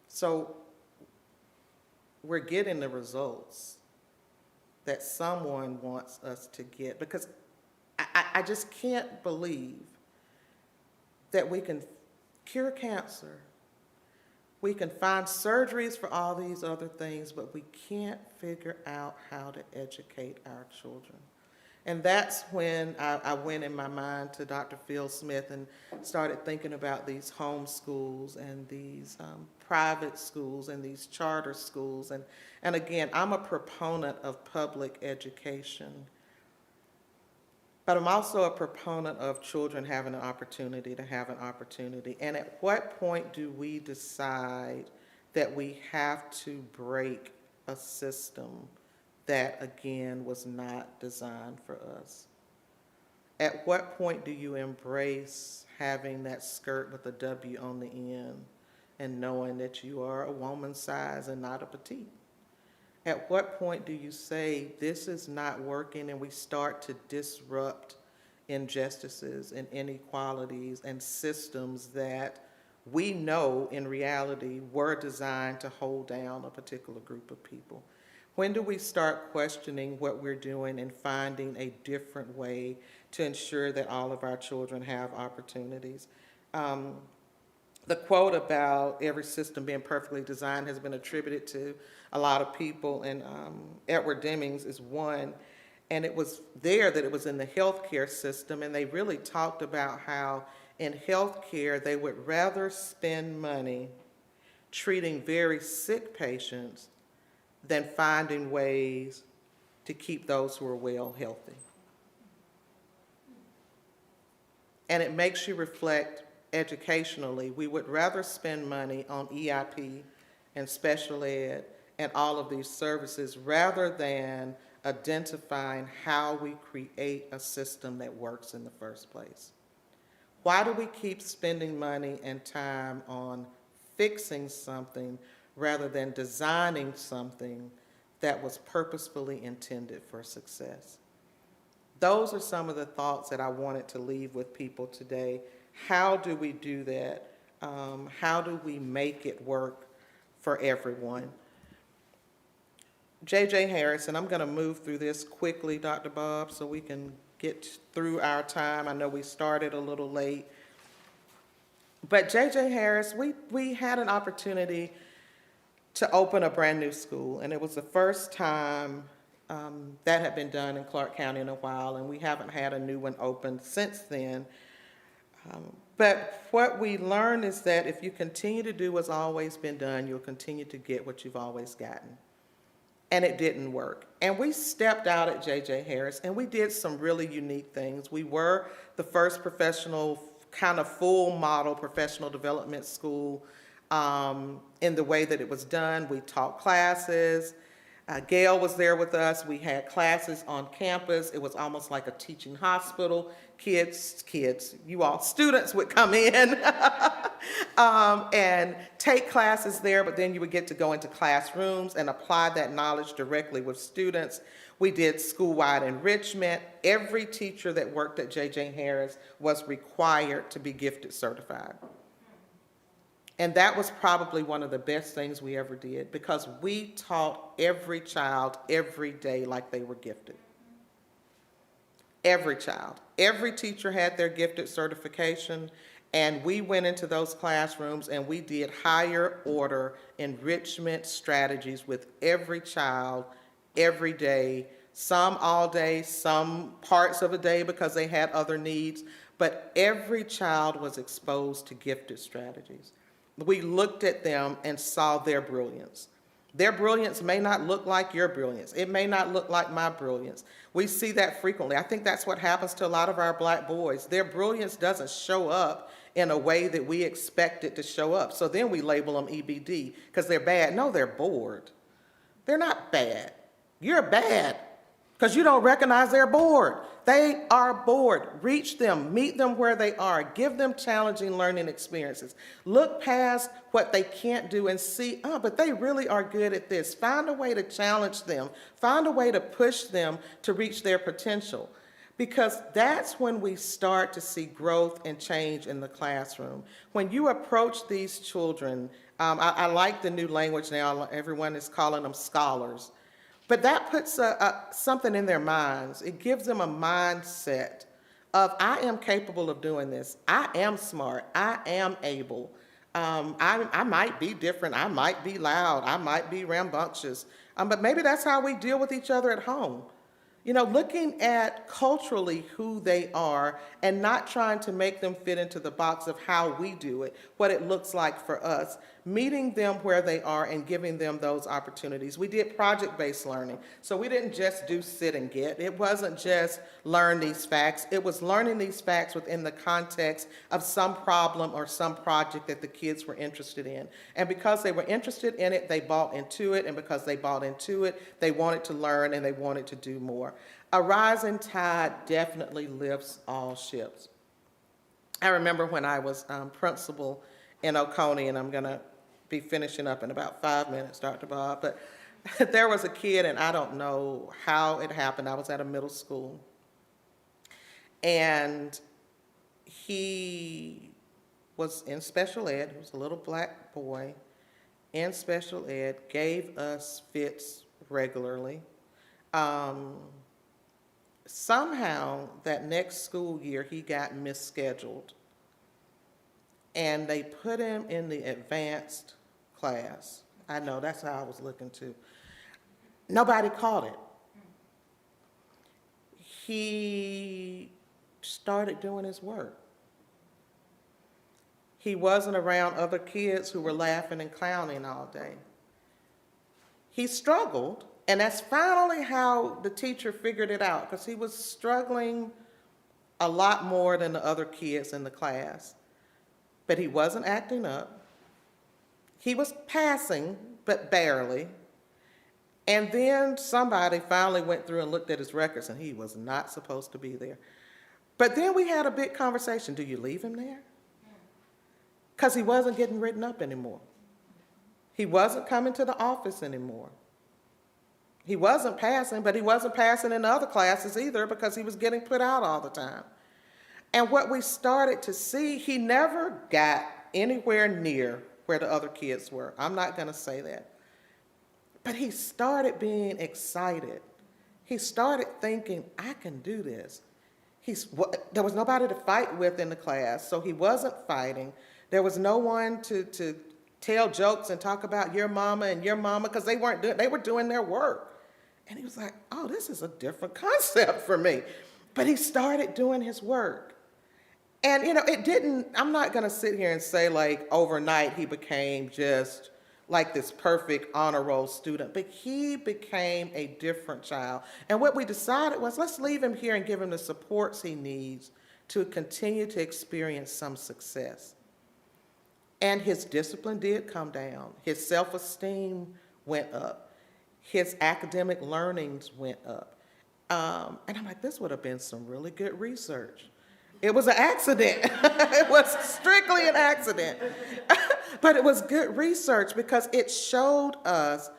Speaker 2: So we're getting the results that someone wants us to get, because I just can't believe that we can cure cancer, we can find surgeries for all these other things, but we can't figure out how to educate our children. And that's when I went in my mind to Dr. Phil Smith and started thinking about these home schools and these private schools and these charter schools. And again, I'm a proponent of public education, but I'm also a proponent of children having an opportunity to have an opportunity. And at what point do we decide that we have to break a system that, again, was not designed for us? At what point do you embrace having that skirt with a W on the end and knowing that you are a woman's size and not a petite? At what point do you say, this is not working, and we start to disrupt injustices and inequalities and systems that we know in reality were designed to hold down a particular group of people? When do we start questioning what we're doing and finding a different way to ensure that all of our children have opportunities? The quote about every system being perfectly designed has been attributed to a lot of people, and Edward Demings is one. And it was there that it was in the healthcare system, and they really talked about how in healthcare they would rather spend money treating very sick patients than finding ways to keep those who are well healthy. And it makes you reflect educationally. We would rather spend money on EIP and special ed and all of these services rather than identifying how we create a system that works in the first place. Why do we keep spending money and time on fixing something rather than designing something that was purposefully intended for success? Those are some of the thoughts that I wanted to leave with people today. How do we do that? How do we make it work for everyone? J.J. Harris, and I'm going to move through this quickly, Dr. Bob, so we can get through our time. I know we started a little late. But J.J. Harris, we had an opportunity to open a brand new school, and it was the first time that had been done in Clark County in a while, and we haven't had a new one open since then. But what we learned is that if you continue to do what's always been done, you'll continue to get what you've always gotten. and it didn't work. And we stepped out at J.J. Harris, and we did some really unique things. We were the first professional, kind of full model professional development school in the way that it was done. We taught classes. Gail was there with us. We had classes on campus. It was almost like a teaching hospital. Kids, you all, students would come in and take classes there, but then you would get to go into classrooms and apply that knowledge directly with students. We did school-wide enrichment. Every teacher that worked at J.J. Harris was required to be gifted certified. And that was probably one of the best things we ever did, because we taught every child every day like they were gifted. Every child. Every teacher had their gifted certification, and we went into those classrooms and we did higher order enrichment strategies with every child every day, some all day, some parts of a day because they had other needs, but every child was exposed to gifted strategies. We looked at them and saw their brilliance. Their brilliance may not look like your brilliance. It may not look like my brilliance. We see that frequently. I think that's what happens to a lot of our black boys. Their brilliance doesn't show up in a way that we expect it to show up. So then we label them EBD because they're bad. No, they're bored. They're not bad. You're bad because you don't recognize they're bored. They are bored. Reach them, meet them where they are, give them challenging learning experiences. Look past what they can't do and see, oh, but they really are good at this. Find a way to challenge them. Find a way to push them to reach their potential. Because that's when we start to see growth and change in the classroom. When you approach these children, I like the new language now, everyone is calling them scholars. But that puts something in their minds. It gives them a mindset of, I am capable of doing this. I am smart. I am able. I might be different. I might be loud. I might be rambunctious. But maybe that's how we deal with each other at home. You know, looking at culturally who they are and not trying to make them fit into the box of how we do it, what it looks like for us, meeting them where they are and giving them those opportunities. We did project-based learning. So we didn't just do sit and get. It wasn't just learn these facts. It was learning these facts within the context of some problem or some project that the kids were interested in. And because they were interested in it, they bought into it. And because they bought into it, they wanted to learn and they wanted to do more. A rising tide definitely lifts all ships. I remember when I was principal in Oconee, and I'm going to be finishing up in about 5 minutes, Dr. Bob, but there was a kid, and I don't know how it happened. I was at a middle school, and he was in special ed. He was a little black boy in special ed, gave us fits regularly. Somehow, that next school year, he got misscheduled. And they put him in the advanced class. I know, that's how I was looking too. Nobody caught it. He started doing his work. He wasn't around other kids who were laughing and clowning all day. He struggled. And that's finally how the teacher figured it out, because he was struggling a lot more than the other kids in the class. But he wasn't acting up. He was passing, but barely. And then somebody finally went through and looked at his records, and he was not supposed to be there. But then we had a big conversation. Do you leave him there? Because he wasn't getting written up anymore. He wasn't coming to the office anymore. He wasn't passing, but he wasn't passing in the other classes either because he was getting put out all the time. And what we started to see, he never got anywhere near where the other kids were. I'm not going to say that. But he started being excited. He started thinking, I can do this. There was nobody to fight with in the class, so he wasn't fighting. There was no one to tell jokes and talk about your mama, because they were doing their work. And he was like, oh, this is a different concept for me. But he started doing his work. And, you know, I'm not going to sit here and say like overnight he became just like this perfect honor roll student, but he became a different child. And what we decided was, let's leave him here and give him the supports he needs to continue to experience some success. And his discipline did come down. His self-esteem went up. His academic learnings went up. And I'm like, this would have been some really good research. It was an accident. It was strictly an accident. But it was good research because it showed us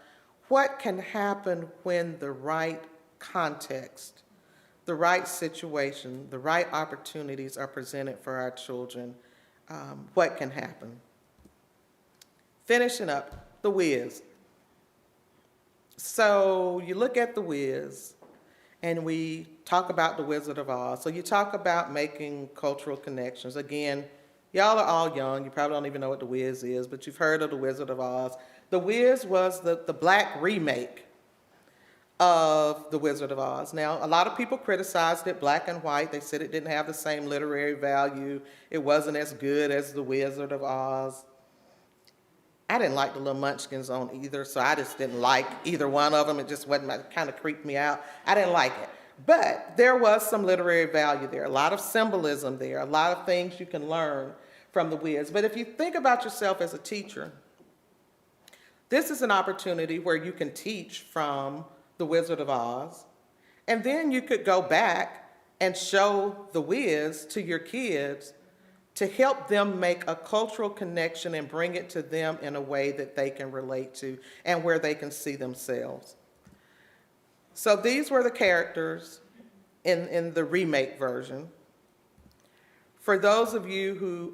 Speaker 2: what can happen when the right context, the right situation, the right opportunities are presented for our children, what can happen. Finishing up, The Wiz. So you look at The Wiz, and we talk about The Wizard of Oz. So you talk about making cultural connections. Again, y'all are all young. You probably don't even know what The Wiz is, but you've heard of The Wizard of Oz. The Wiz was the black remake of The Wizard of Oz. Now, a lot of people criticized it, black and white. They said it didn't have the same literary value. It wasn't as good as The Wizard of Oz. I didn't like the Little Munchkins on either, so I just didn't like either one of them. It just wasn't, it kind of creeped me out. I didn't like it. But there was some literary value there, a lot of symbolism there, a lot of things you can learn from The Wiz. But if you think about yourself as a teacher, this is an opportunity where you can teach from The Wizard of Oz, and then you could go back and show The Wiz to your kids to help them make a cultural connection and bring it to them in a way that they can relate to and where they can see themselves. So these were the characters in the remake version. For those of you who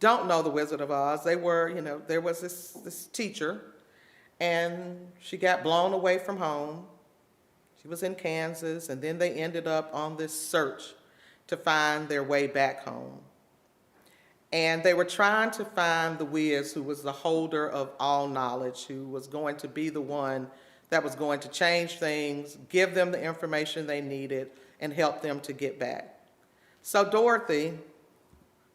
Speaker 2: don't know The Wizard of Oz, they were, there was this teacher, and she got blown away from home. She was in Kansas, and then they ended up on this search to find their way back home. And they were trying to find the Wiz, who was the holder of all knowledge, who was going to be the one that was going to change things, give them the information they needed, and help them to get back. So Dorothy,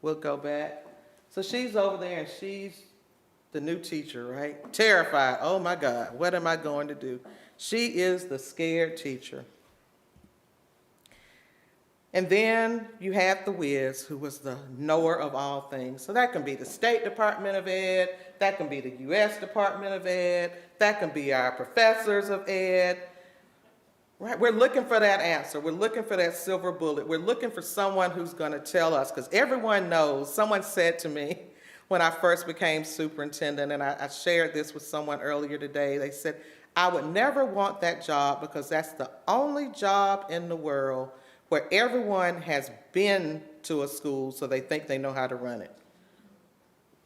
Speaker 2: we'll go back. So she's over there, and she's the new teacher, right? Terrified. Oh my God, what am I going to do? She is the scared teacher. And then you have the Wiz, who was the knower of all things. So that can be the State Department of Ed, that can be the U.S. Department of Ed, that can be our professors of ed. Right? We're looking for that answer. We're looking for that silver bullet. We're looking for someone who's going to tell us, because everyone knows. Someone said to me when I first became superintendent, and I shared this with someone earlier today, they said, I would never want that job because that's the only job in the world where everyone has been to a school so they think they know how to run it.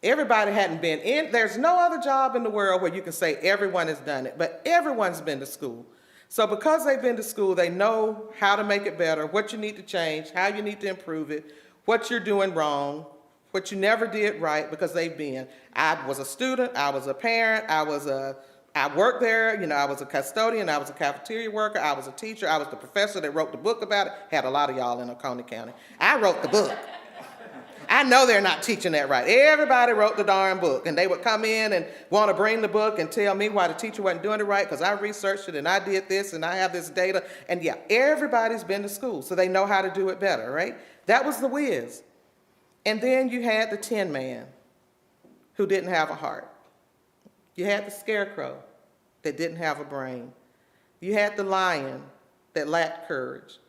Speaker 2: Everybody hadn't been in. There's no other job in the world where you can say everyone has done it, but everyone's been to school. So because they've been to school, they know how to make it better, what you need to change, how you need to improve it, what you're doing wrong, what you never did right, because they've been. I was a student, I was a parent, I worked there, I was a custodian, I was a cafeteria worker, I was a teacher, I was the professor that wrote the book about it. Had a lot of y'all in Oconee County. I wrote the book. I know they're not teaching that right. Everybody wrote the darn book, and they would come in and want to bring the book and tell me why the teacher wasn't doing it right because I researched it and I did this and I have this data. And yeah, everybody's been to school, so they know how to do it better, right? That was the Wiz. And then you had the Tin Man, who didn't have a heart. You had the Scarecrow that didn't have a brain. You had the Lion that lacked courage.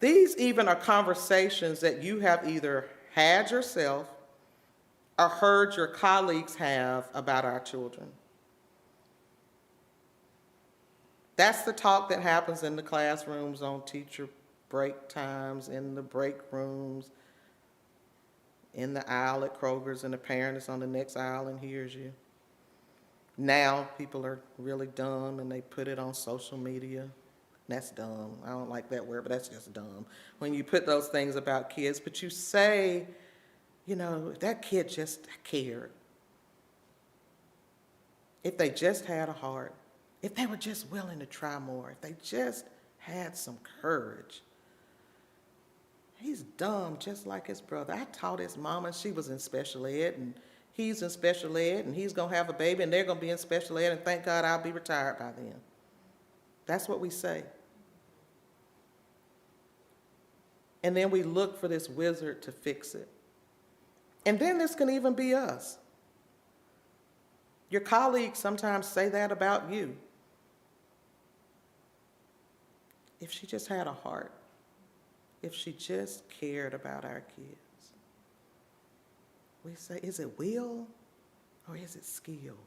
Speaker 2: These even are conversations that you have either had yourself or heard your colleagues have about our children. That's the talk that happens in the classrooms on teacher break times, in the break rooms, in the aisle at Kroger's, and the parent is on the next aisle and hears you. Now people are really dumb and they put it on social media. That's dumb. I don't like that word, but that's just dumb. When you put those things about kids, but you say, if that kid just cared, if they just had a heart, if they were just willing to try more, if they just had some courage. He's dumb just like his brother. I taught his mama, she was in special ed, and he's in special ed and he's gonna have a baby and they're gonna be in special ed and thank God I'll be retired by then. That's what we say. And then we look for this wizard to fix it. And then this can even be us. Your colleagues sometimes say that about you. If she just had a heart, if she just cared about our kids. We say, is it will or is it skill?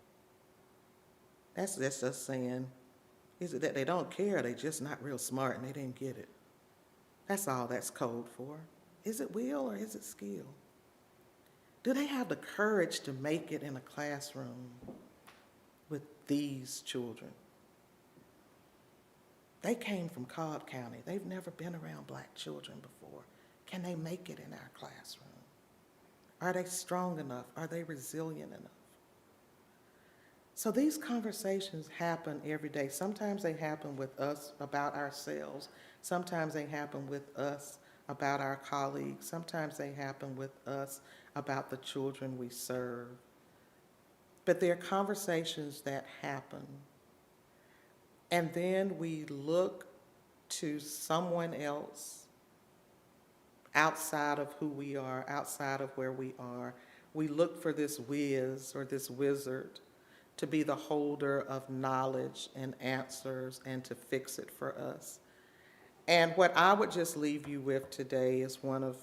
Speaker 2: That's just us saying, is it that they don't care, they just not real smart and they didn't get it? That's all that's code for. Is it will or is it skill? Do they have the courage to make it in a classroom with these children? They came from Cobb County. They've never been around black children before. Can they make it in our classroom? Are they strong enough? Are they resilient enough? So these conversations happen every day. Sometimes they happen with us about ourselves. Sometimes they happen with us about our colleagues. Sometimes they happen with us about the children we serve. But they're conversations that happen. And then we look to someone else outside of who we are, outside of where we are. We look for this whiz or this wizard to be the holder of knowledge and answers and to fix it for us. And what I would just leave you with today is one of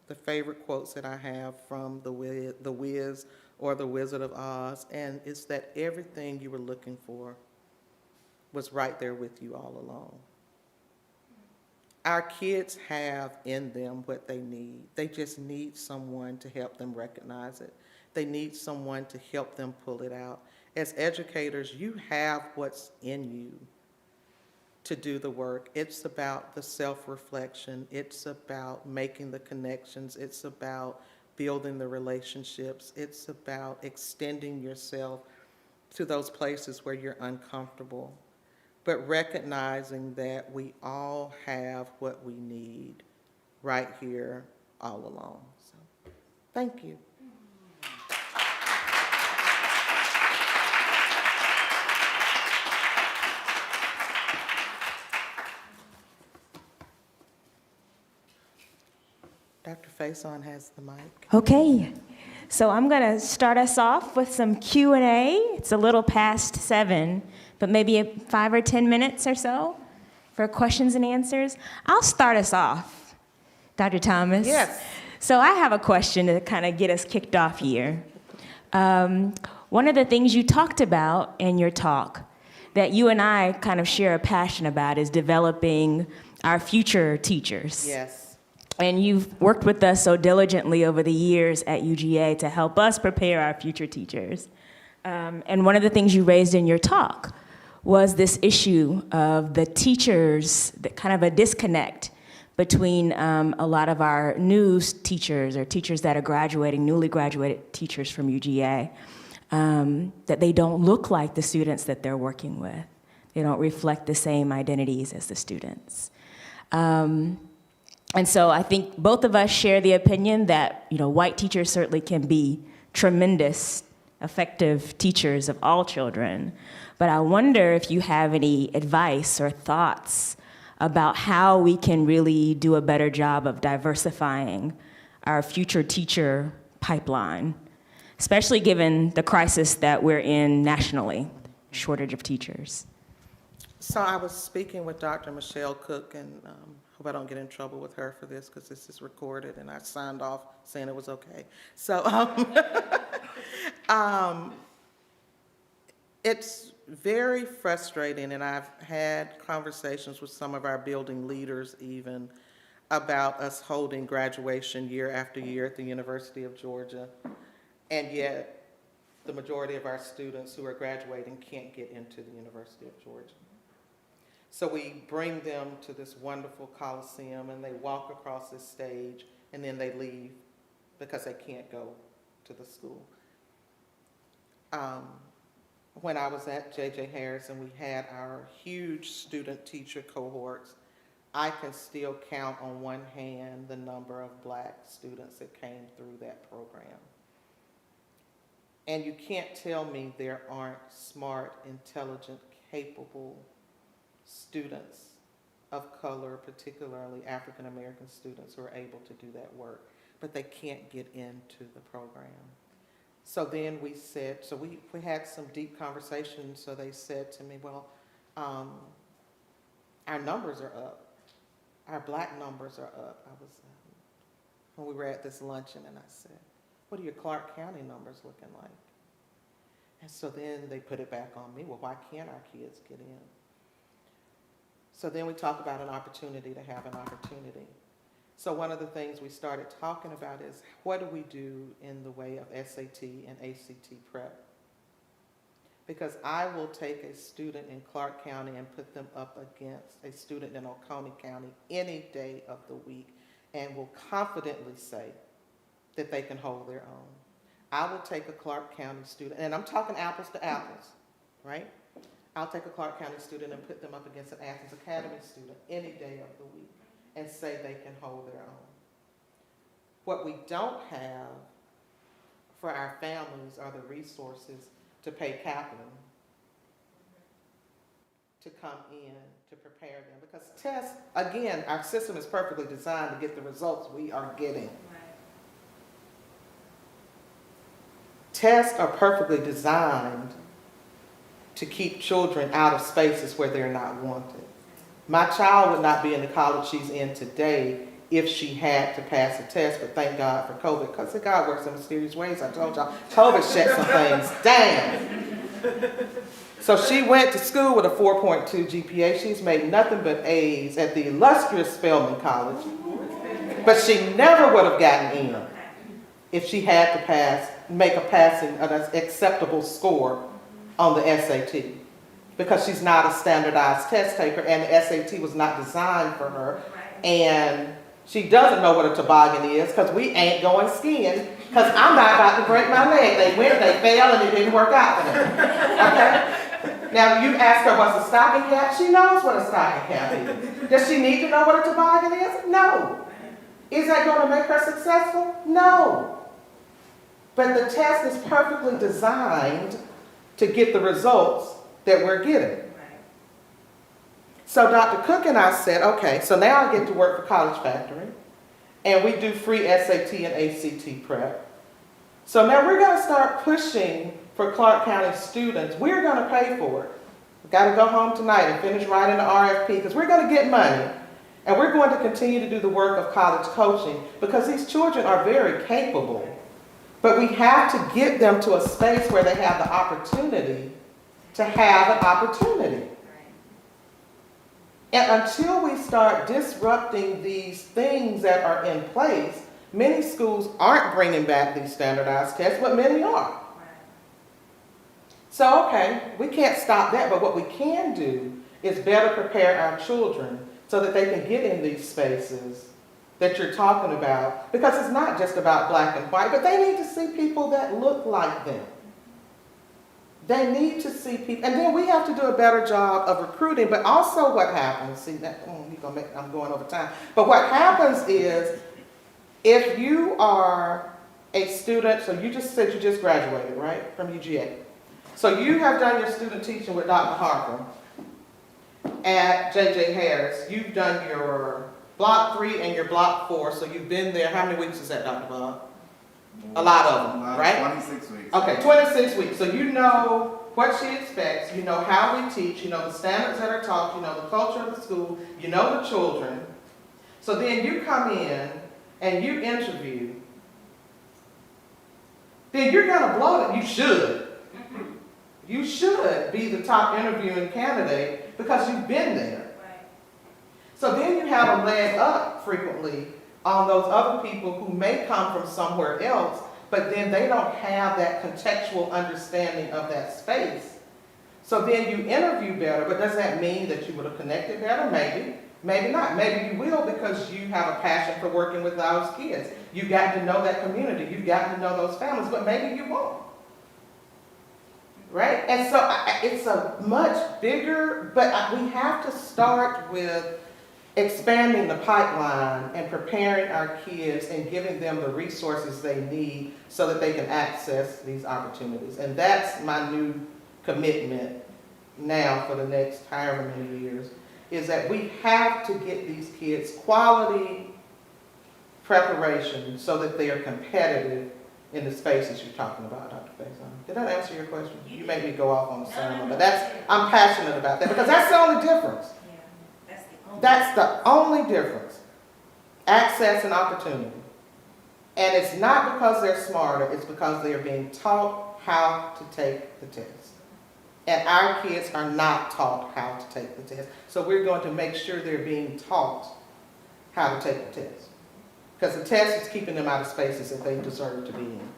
Speaker 2: the favorite quotes that I have from the Wiz or the Wizard of Oz, and it's that everything you were looking for was right there with you all along. Our kids have in them what they need. They just need someone to help them recognize it. They need someone to help them pull it out. As educators, you have what's in you to do the work. It's about the self-reflection. It's about making the connections. It's about building the relationships. It's about extending yourself to those places where you're uncomfortable, but recognizing that we all have what we need right here all along. So, thank you. Dr. Faison has the mic.
Speaker 6: Okay, so I'm going to start us off with some Q&A. It's a little past 7, but maybe 5 or 10 minutes or so for questions and answers. I'll start us off, Dr. Thomas.
Speaker 2: Yes.
Speaker 6: So I have a question to kind of get us kicked off here. One of the things you talked about in your talk that you and I kind of share a passion about is developing our future teachers.
Speaker 2: Yes.
Speaker 6: And you've worked with us so diligently over the years at UGA to help us prepare our future teachers. And one of the things you raised in your talk was this issue of the teachers, that kind of a disconnect between a lot of our new teachers or teachers that are graduating, newly graduated teachers from UGA, that they don't look like the students that they're working with. They don't reflect the same identities as the students. And so I think both of us share the opinion that, white teachers certainly can be tremendous, effective teachers of all children. But I wonder if you have any advice or thoughts about how we can really do a better job of diversifying our future teacher pipeline, especially given the crisis that we're in nationally, shortage of teachers.
Speaker 2: So I was speaking with Dr. Michelle Cook, and hope I don't get in trouble with her for this because this is recorded and I signed off saying it was okay. So it's very frustrating, and I've had conversations with some of our building leaders even about us holding graduation year after year at the University of Georgia, and yet the majority of our students who are graduating can't get into the University of Georgia. So we bring them to this wonderful Coliseum, and they walk across this stage, and then they leave because they can't go to the school. When I was at J.J. Harrison, we had our huge student-teacher cohorts. I can still count on one hand the number of black students that came through that program. And you can't tell me there aren't smart, intelligent, capable students of color, particularly African American students, who are able to do that work, but they can't get into the program. So then we said, so we had some deep conversations, so they said to me, well, our numbers are up. Our black numbers are up. I was, when we were at this luncheon, and I said, what are your Clark County numbers looking like? And so then they put it back on me, well, why can't our kids get in? So then we talk about an opportunity to have an opportunity. So one of the things we started talking about is, what do we do in the way of SAT and ACT prep? Because I will take a student in Clark County and put them up against a student in Oconee County any day of the week, and will confidently say that they can hold their own. I will take a Clark County student, and I'm talking apples to apples, right? I'll take a Clark County student and put them up against an Athens Academy student any day of the week and say they can hold their own. What we don't have for our families are the resources to pay capital to come in to prepare them. Because tests, again, our system is perfectly designed to get the results we are getting. Tests are perfectly designed to keep children out of spaces where they're not wanted. My child would not be in the college she's in today if she had to pass a test, but thank God for COVID, because God works in mysterious ways. I told y'all, COVID shut some things down. So she went to school with a 4.2 GPA. She's made nothing but A's at the illustrious Spelman College, but she never would have gotten in if she had to make an acceptable score on the SAT, because she's not a standardized test taker, and the SAT was not designed for her, and she doesn't know what a toboggan is, because we ain't going skiing, because I'm not about to break my leg. They went, they failed, and it didn't work out for them. Okay? Now, you ask her what's a stocking cap, she knows what a stocking cap is. Does she need to know what a toboggan is? No. Is that going to make her successful? No. But the test is perfectly designed to get the results that we're getting. So Dr. Cook and I said, okay, so now I get to work for College Factory, and we do free SAT and ACT prep. So now we're going to start pushing for Clark County students. We're going to pay for it. We've got to go home tonight and finish writing the RFP, because we're going to get money, and we're going to continue to do the work of college coaching, because these children are very capable. But we have to get them to a space where they have the opportunity to have an opportunity. And until we start disrupting these things that are in place, many schools aren't bringing back these standardized tests, but many are. So, okay, we can't stop that, but what we can do is better prepare our children so that they can get in these spaces that you're talking about, because it's not just about black and white, but they need to see people that look like them. They need to see people, and then we have to do a better job of recruiting, but also what happens, see, that, I'm going over time, but what happens is, if you are a student, so you just said you just graduated, right, from UGA. So you have done your student teaching with Dr. Harper at J.J. Harris. You've done your Block 3 and your Block 4, so you've been there. How many weeks is that, Dr. Bob? A lot of them, right?
Speaker 7: 26 weeks.
Speaker 2: Okay, 26 weeks. So you know what she expects, you know how we teach, you know the standards that are taught, you know the culture of the school, you know the children. So then you come in and you interview. Then you're going to blow it. You should. You should be the top interviewing candidate because you've been there. So then you have a leg up frequently on those other people who may come from somewhere else, but then they don't have that contextual understanding of that space. So then you interview better, but does that mean that you would have connected better? Maybe. Maybe not. Maybe you will because you have a passion for working with those kids. You've gotten to know that community. You've gotten to know those families, but maybe you won't. Right? And so it's a much bigger, but we have to start with expanding the pipeline and preparing our kids and giving them the resources they need so that they can access these opportunities. And that's my new commitment now for the next however many years, is that we have to get these kids quality preparation so that they are competitive in the spaces you're talking about, Dr. Faison. Did that answer your question? You made me go off on a sermon, but I'm passionate about that because that's the only difference. That's the only difference. Access and opportunity. And it's not because they're smarter, it's because they're being taught how to take the test. And our kids are not taught how to take the test. So we're going to make sure they're being taught how to take the test. Because the test is keeping them out of spaces that they deserve to be in.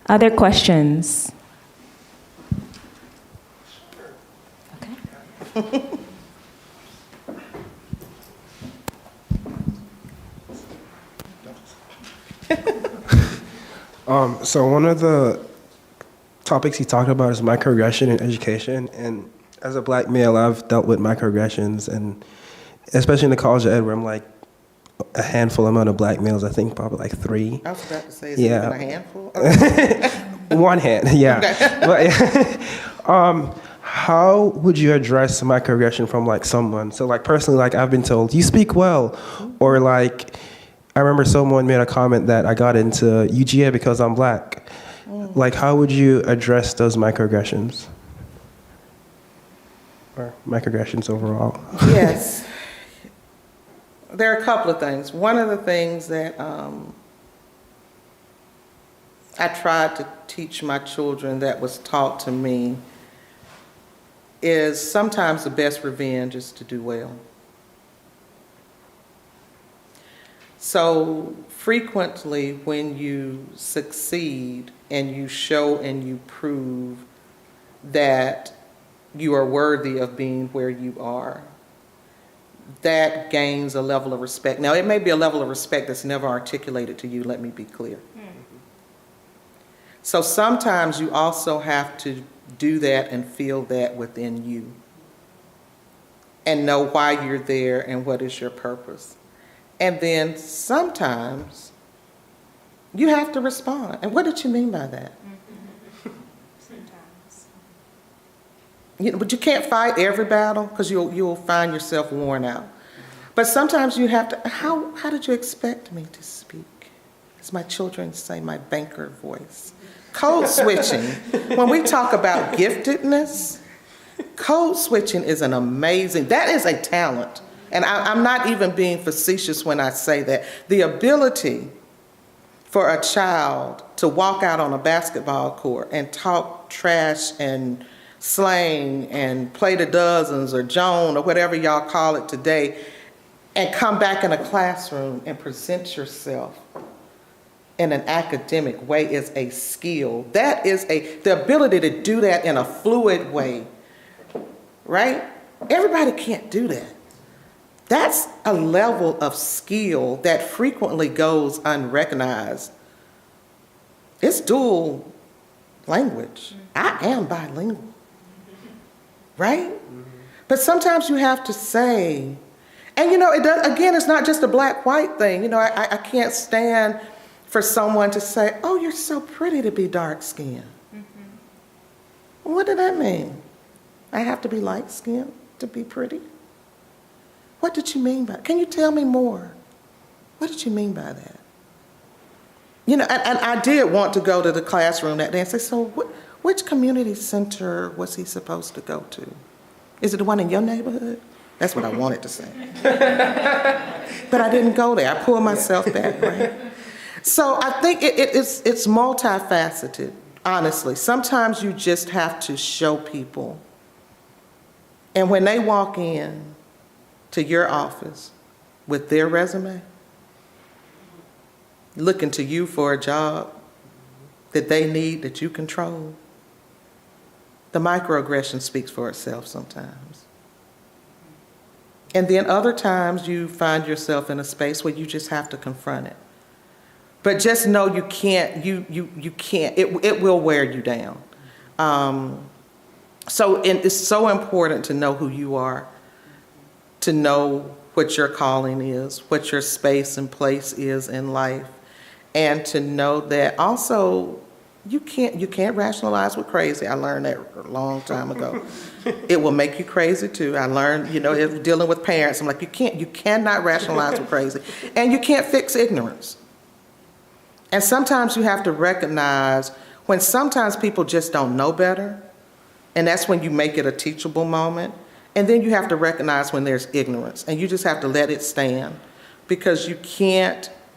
Speaker 6: Other questions? Okay.
Speaker 7: So one of the topics he talked about is microaggression in education, and as a black male, I've dealt with microaggressions, and especially in the College of Ed, where I'm like a handful amount of black males. I think probably like 3.
Speaker 2: I was about to say, is
Speaker 7: Yeah.
Speaker 2: it even a handful?
Speaker 7: One hand, yeah. But how would you address microaggression from like someone? So like personally, like I've been told, you speak well, or like I remember someone made a comment that I got into UGA because I'm black. Like how would you address those microaggressions? Or microaggressions overall?
Speaker 2: Yes. There are a couple of things. One of the things that I tried to teach my children that was taught to me is sometimes the best revenge is to do well. So frequently when you succeed and you show and you prove that you are worthy of being where you are, that gains a level of respect. Now, it may be a level of respect that's never articulated to you, let me be clear. So sometimes you also have to do that and feel that within you and know why you're there and what is your purpose. And then sometimes you have to respond. And what did you mean by that? But you can't fight every battle because you'll find yourself worn out. But sometimes you have to, how did you expect me to speak? As my children say, my banker voice. Code switching, when we talk about giftedness, code switching is an amazing, that is a talent. And I'm not even being facetious when I say that. The ability for a child to walk out on a basketball court and talk trash and slang and play the dozens or Joan or whatever y'all call it today, and come back in a classroom and present yourself in an academic way is a skill. That is the ability to do that in a fluid way, right? Everybody can't do that. That's a level of skill that frequently goes unrecognized. It's dual language. I am bilingual, right? But sometimes you have to say, and it does, again, it's not just a black-white thing. I can't stand for someone to say, oh, you're so pretty to be dark-skinned. What did that mean? I have to be light-skinned to be pretty? What did you mean by it? Can you tell me more? What did you mean by that? And I did want to go to the classroom that day and say, so which community center was he supposed to go to? Is it the one in your neighborhood? That's what I wanted to say. But I didn't go there. I pulled myself back, right? So I think it's multifaceted, honestly. Sometimes you just have to show people. And when they walk in to your office with their resume, looking to you for a job that they need, that you control, the microaggression speaks for itself sometimes. And then other times you find yourself in a space where you just have to confront it. But just know you can't, you can't, it will wear you down. it's so important to know who you are, to know what your calling is, what your space and place is in life, and to know that also you can't rationalize with crazy. I learned that a long time ago. It will make you crazy too. I learned, dealing with parents, I'm like, you cannot rationalize with crazy, and you can't fix ignorance. And sometimes you have to recognize when sometimes people just don't know better, and that's when you make it a teachable moment. And then you have to recognize when there's ignorance, and you just have to let it stand, because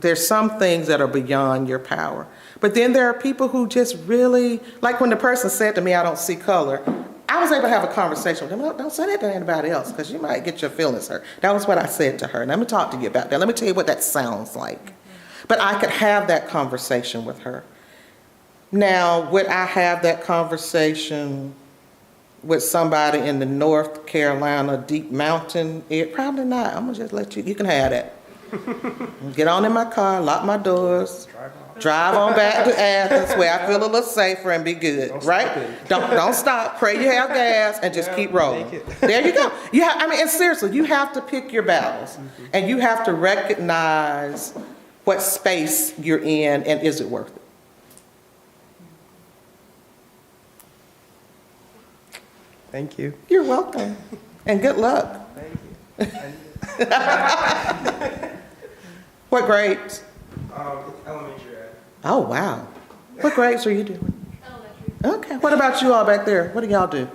Speaker 2: there's some things that are beyond your power. But then there are people who just really, like when the person said to me, I don't see color, I was able to have a conversation with them. Don't say that to anybody else, because you might get your feelings hurt. That was what I said to her. Let me talk to you about that. Let me tell you what that sounds like. But I could have that conversation with her. Now, would I have that conversation with somebody in the North Carolina deep mountain? Probably not. I'm gonna just let you can have that. Get on in my car, lock my doors, drive on back to Athens where I feel a little safer and be good, right? Don't stop, pray you have gas, and just keep rolling. There you go. And seriously, you have to pick your battles, and you have to recognize what space you're in, and is it worth it?
Speaker 7: Thank you.
Speaker 2: You're welcome, and good luck.
Speaker 7: Thank you.
Speaker 2: What grades?
Speaker 7: Elementary.
Speaker 2: Oh, wow. What grades are you doing? Elementary. Okay. What about you all back there? What do y'all do?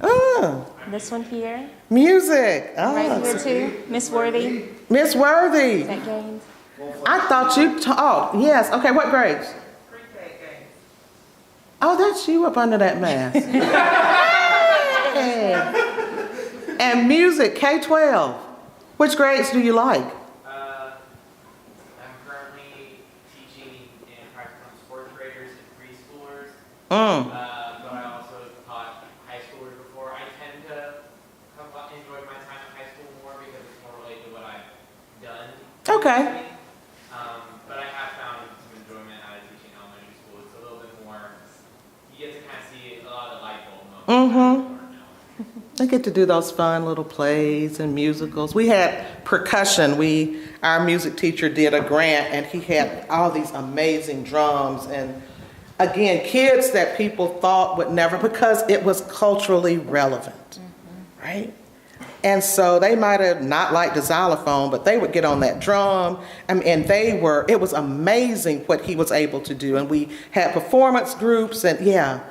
Speaker 2: Oh,
Speaker 6: This one here,
Speaker 2: music.
Speaker 6: right
Speaker 2: Oh,
Speaker 6: here too, Miss Worthy,
Speaker 2: Miss Worthy.
Speaker 6: that Gaines.
Speaker 2: I thought you oh, yes. Okay, what grades? Oh, that's you up under that mask. Hey. And music, K-12. Which grades do you like?
Speaker 8: I'm currently teaching in practicum sports graders and preschoolers,
Speaker 2: Mm.
Speaker 8: but I also taught high schoolers before. I tend to enjoy my time at high school more because it's more related to what I've done.
Speaker 2: Okay.
Speaker 8: But I have found some enjoyment out of teaching elementary school. It's a little bit more, you get to kind of see a lot of the light bulb moments.
Speaker 2: Mm-hmm. I get to do those fun little plays and musicals. We had percussion. Our music teacher did a grant, and he had all these amazing drums, and again, kids that people thought would never, because it was culturally relevant, right? And so they might have not liked the xylophone, but they would get on that drum, and it was amazing what he was able to do. And we had performance groups, and yeah,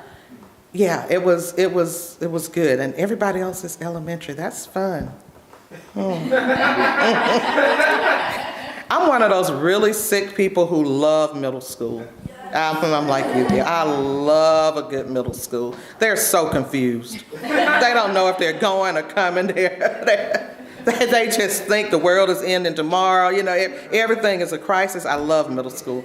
Speaker 2: it was good. And everybody else is elementary. That's fun. I'm one of those really sick people who love middle school. I'm like you. I love a good middle school. They're so confused. They don't know if they're going or coming there. They just think the world is ending tomorrow. Everything is a crisis. I love middle school.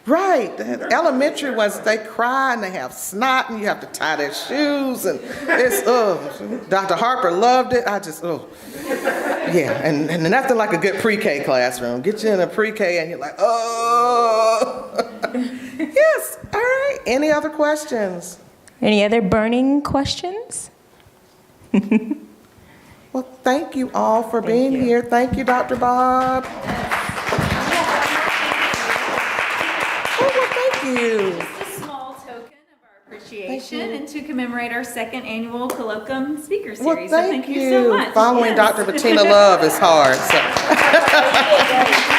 Speaker 2: Right. The elementary ones, they cry and they have snot and you have to tie their shoes, and it's, Dr. Harper loved it. Yeah, and nothing like a good pre-K classroom. Get you in a pre-K and you're like, oh. Yes, all right. Any other questions?
Speaker 6: Any other burning questions?
Speaker 2: Well, thank you all for being here. Thank you, Dr. Bob. You.
Speaker 9: Just a small token of our appreciation and to commemorate our second annual Colloquium Speaker Series.
Speaker 2: Well,
Speaker 9: So thank you so much.
Speaker 2: Following
Speaker 9: Yes.
Speaker 2: Dr. Bettina Love is hard. So.